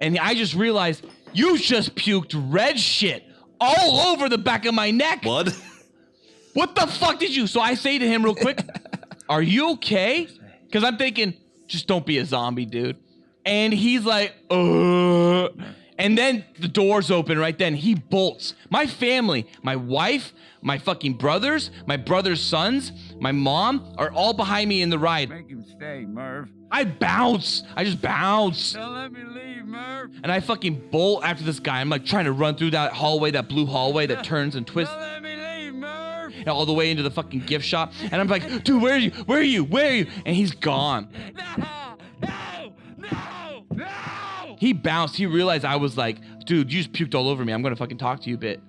And I just realized, you just puked red shit all over the back of my neck. Blood? What the fuck did you? So I say to him real quick, are you okay? Because I'm thinking, just don't be a zombie, dude. And he's like, And then the doors open right then. He bolts. My family, my wife, my fucking brothers, my brother's sons, my mom are all behind me in the ride. Make him stay, Merv. I bounce. I just bounce. Don't let me leave, Merv. And I fucking bolt after this guy. I'm like trying to run through that hallway, that blue hallway that turns and twists. Don't let me leave, Merv. All the way into the fucking gift shop. And I'm like, dude, where are you? Where are you? Where are you? And he's gone. No. He bounced. He realized I was like, dude, you just puked all over me. I'm going to fucking talk to you a bit.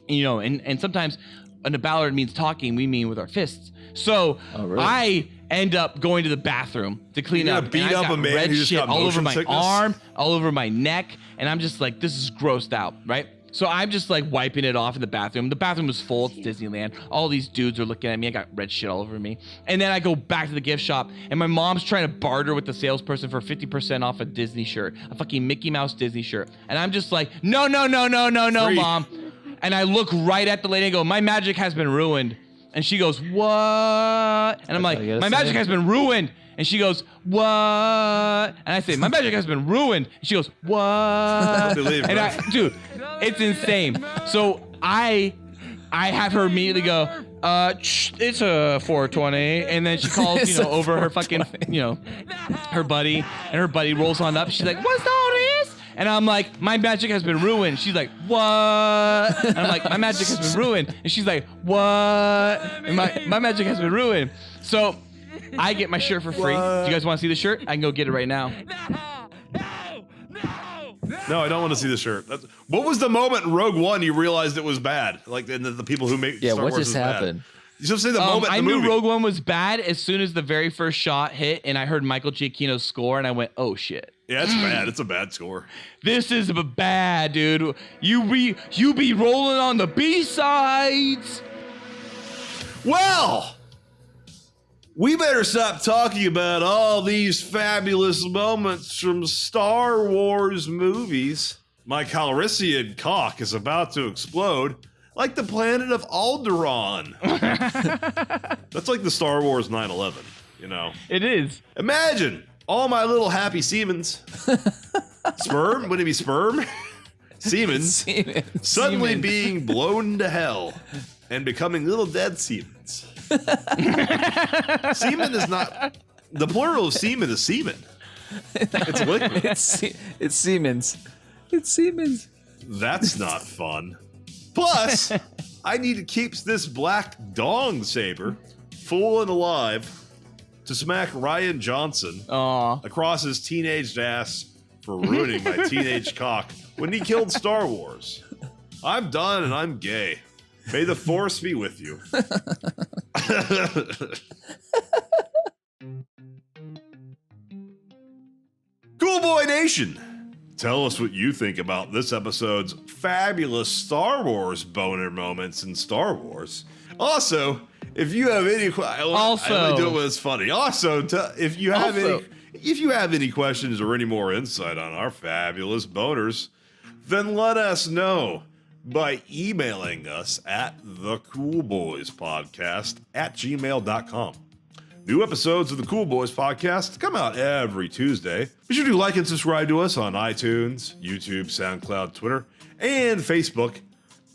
And, you know, and sometimes in a ballad means talking. We mean with our fists. So I end up going to the bathroom to clean up. Beat up a man who just got all over motion my sickness? arm, all over my neck. And I'm just like, this is grossed out, right? So I'm just like wiping it off in the bathroom. The bathroom was full. It's Disneyland. All these dudes are looking at me. I got red shit all over me. And then I go back to the gift shop, and my mom's trying to barter with the salesperson for 50% off a Disney shirt, a fucking Mickey Mouse Disney shirt. And I'm just like, no, Free. Mom. And I look right at the lady and go, my magic has been ruined. And she goes, what? And I'm like, my magic has been ruined. And she goes, what? And I say, my magic has been ruined. And she goes, what? And dude, it's insane. So I have her immediately go, it's a 420. And then she calls, you know, over her fucking, you know, her buddy. And her buddy rolls on up. She's like, what's all this? And I'm like, my magic has been ruined. She's like, what? And I'm like, my magic has been ruined. And she's like, what? And my magic has been ruined. So I get my shirt for free. Do you guys want to see the shirt? I can go get it right now. No, I don't want to see the shirt. What was the moment in Rogue One you realized it was bad? Like the people who make Star what Wars just happened? You just say the moment I in the knew movie. Rogue One was bad as soon as the very first shot hit and I heard Michael Giacchino's score and I went, oh shit. Yeah, it's bad. It's a bad score. This is bad, dude. You be rolling on the B-sides. Well, we better stop talking about all these fabulous moments from Star Wars movies. My Calrissian cock is about to explode like the planet of Alderaan. That's like the Star Wars 9/11, you know? It is. Imagine all my little happy Siemens. Sperm? Would it be sperm? Siemens. Suddenly being blown to hell and becoming little dead Siemens. Semen is not... The plural of semen is semen. It's liquid. It's Siemens. It's Siemens. That's not fun. Plus, I need to keep this black dong saber full and alive to smack Ryan Johnson across his teenage ass for ruining my teenage cock when he killed Star Wars. I'm done and I'm gay. May the force be with you. Cool Boy Nation, tell us what you think about this episode's fabulous Star Wars boner moments in Star Wars. Also, if you have any I only do it when it's funny. Also, if you have any questions or any more insight on our fabulous boners, then let us know by emailing us at thecoolboyspodcast@gmail.com. New episodes of the Cool Boys Podcast come out every Tuesday. Be sure to like and subscribe to us on iTunes, YouTube, SoundCloud, Twitter, and Facebook.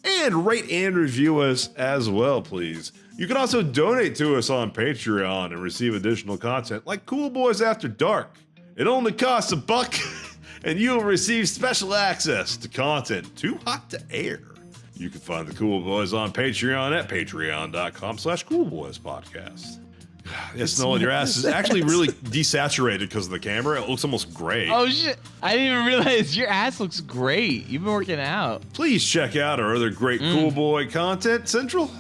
And rate and review us as well, please. You can also donate to us on Patreon and receive additional content like Cool Boys After Dark, It only costs $1, and you'll receive special access to content too hot to air. You can find the Cool Boys on Patreon at patreon.com/coolboyspodcast. Yes, Nolan, your ass is actually really desaturated because of the camera. It looks almost gray. Oh shit! I didn't even realize your ass looks great. You've been working out. Please check out our other great Cool Boy content, Central.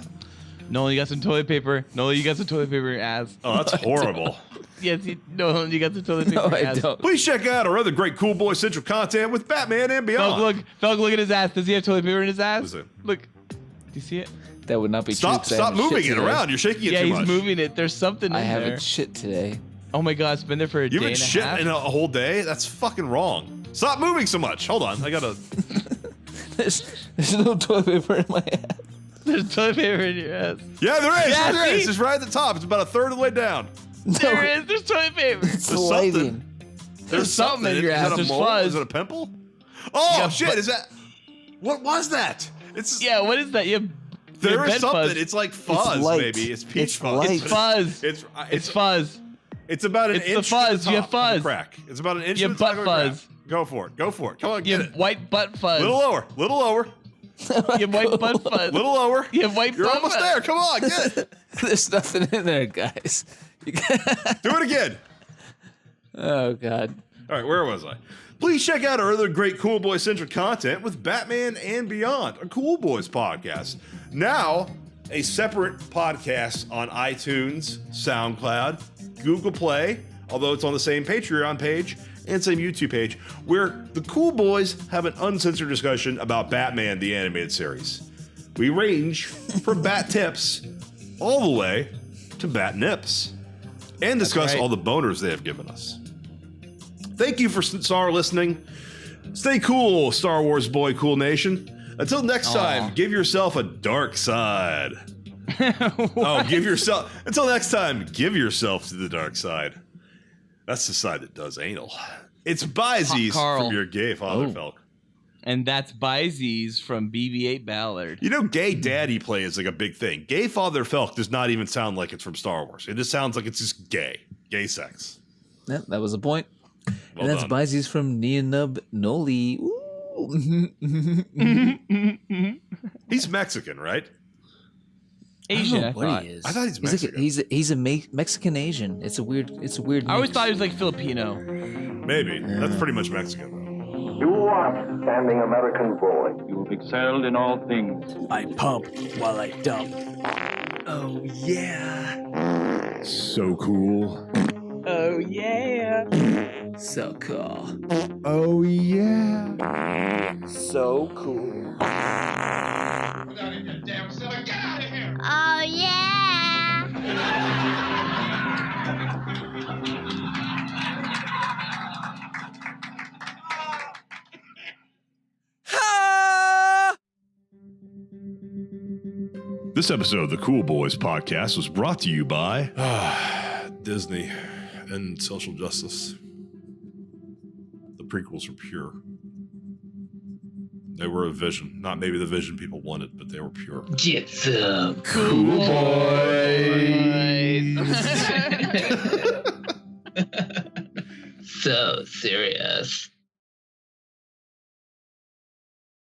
Nolan, you got some toilet paper. Nolan, you got some toilet paper in your ass. Oh, that's horrible. Yes, Nolan, you got some toilet paper in your ass. don't. Please check out our other great Cool Boy Central content with Batman and Beyond. Felk, look at his ass. Does he have toilet paper in his ass? Is it? Look. Do you see it? That would not be Stop true. 'Cause I haven't moving shit it today. around. You're shaking it Yeah, too he's much. moving it. There's something in I there. haven't shit today. Oh my god, it's been there for a You day haven't and a shit half. in a whole day? That's fucking wrong. Stop moving so much. Hold on. I gotta... There's no toilet paper in my ass. There's toilet paper in your ass. Yeah, there is. Yeah, there is. see? It's right at the top. It's about a third of the way down. There is. There's toilet paper. It's There's lighting. There's something in your Is ass. that a There's mole? fuzz. Is it a pimple? Oh, Yeah, shit. Is that... What was that? It's... Yeah, what is that? You have There is bed something. fuzz. It's like fuzz, light. maybe. It's peach It's fuzz. light. It's fuzz. It's fuzz. It's about an It's the inch fuzz. from the You top have of the fuzz. crack. It's about an inch You from have the top butt of the crack. fuzz. Go for it. Go for it. Come on, You get have it. white butt fuzz. Little lower. Little lower. You have white butt fuzz. Little lower. You have white You're butt almost fuzz. there. Come on, get it. There's nothing in there, guys. Do it again. Oh God. All right, where was I? Please check out our other great Cool Boy Centric content with Batman and Beyond, a Cool Boys podcast. Now, a separate podcast on iTunes, SoundCloud, Google Play, although it's on the same Patreon page and same YouTube page, where the Cool Boys have an uncensored discussion about Batman, the animated series. We range from bat tips all the way to bat nips and discuss all the boners they have given us. Thank you for listening. Stay cool, Star Wars boy, cool nation. Until next time, give yourself a dark side. Until next time, give yourself to the dark side. That's the side that does anal. It's Byzies from your gay father, Felk. And that's Byzies from BB-8 Ballard. You know, gay daddy play is like a big thing. Gay father Felk does not even sound like it's from Star Wars. It just sounds like it's just gay. Gay sex. Yep, that was the point. Well and that's done. Byzies from Neonub Noli. He's Mexican, right? Asian, I what thought. he is. I thought he's Mexican. He's a Mexican Asian. It's a weird. I always mix. thought he was like Filipino. Maybe. That's pretty much Mexican, though. You outstanding American boy. You've excelled in all things. I pump while I dump. Oh yeah. So cool. Oh yeah. So cool. Oh, yeah. So cool. Oh, yeah. This episode of the Cool Boys podcast was brought to you by Disney and social justice. The prequels are pure. They were a vision. Not maybe the vision people wanted, but they were pure. Get some Cool boys. so serious.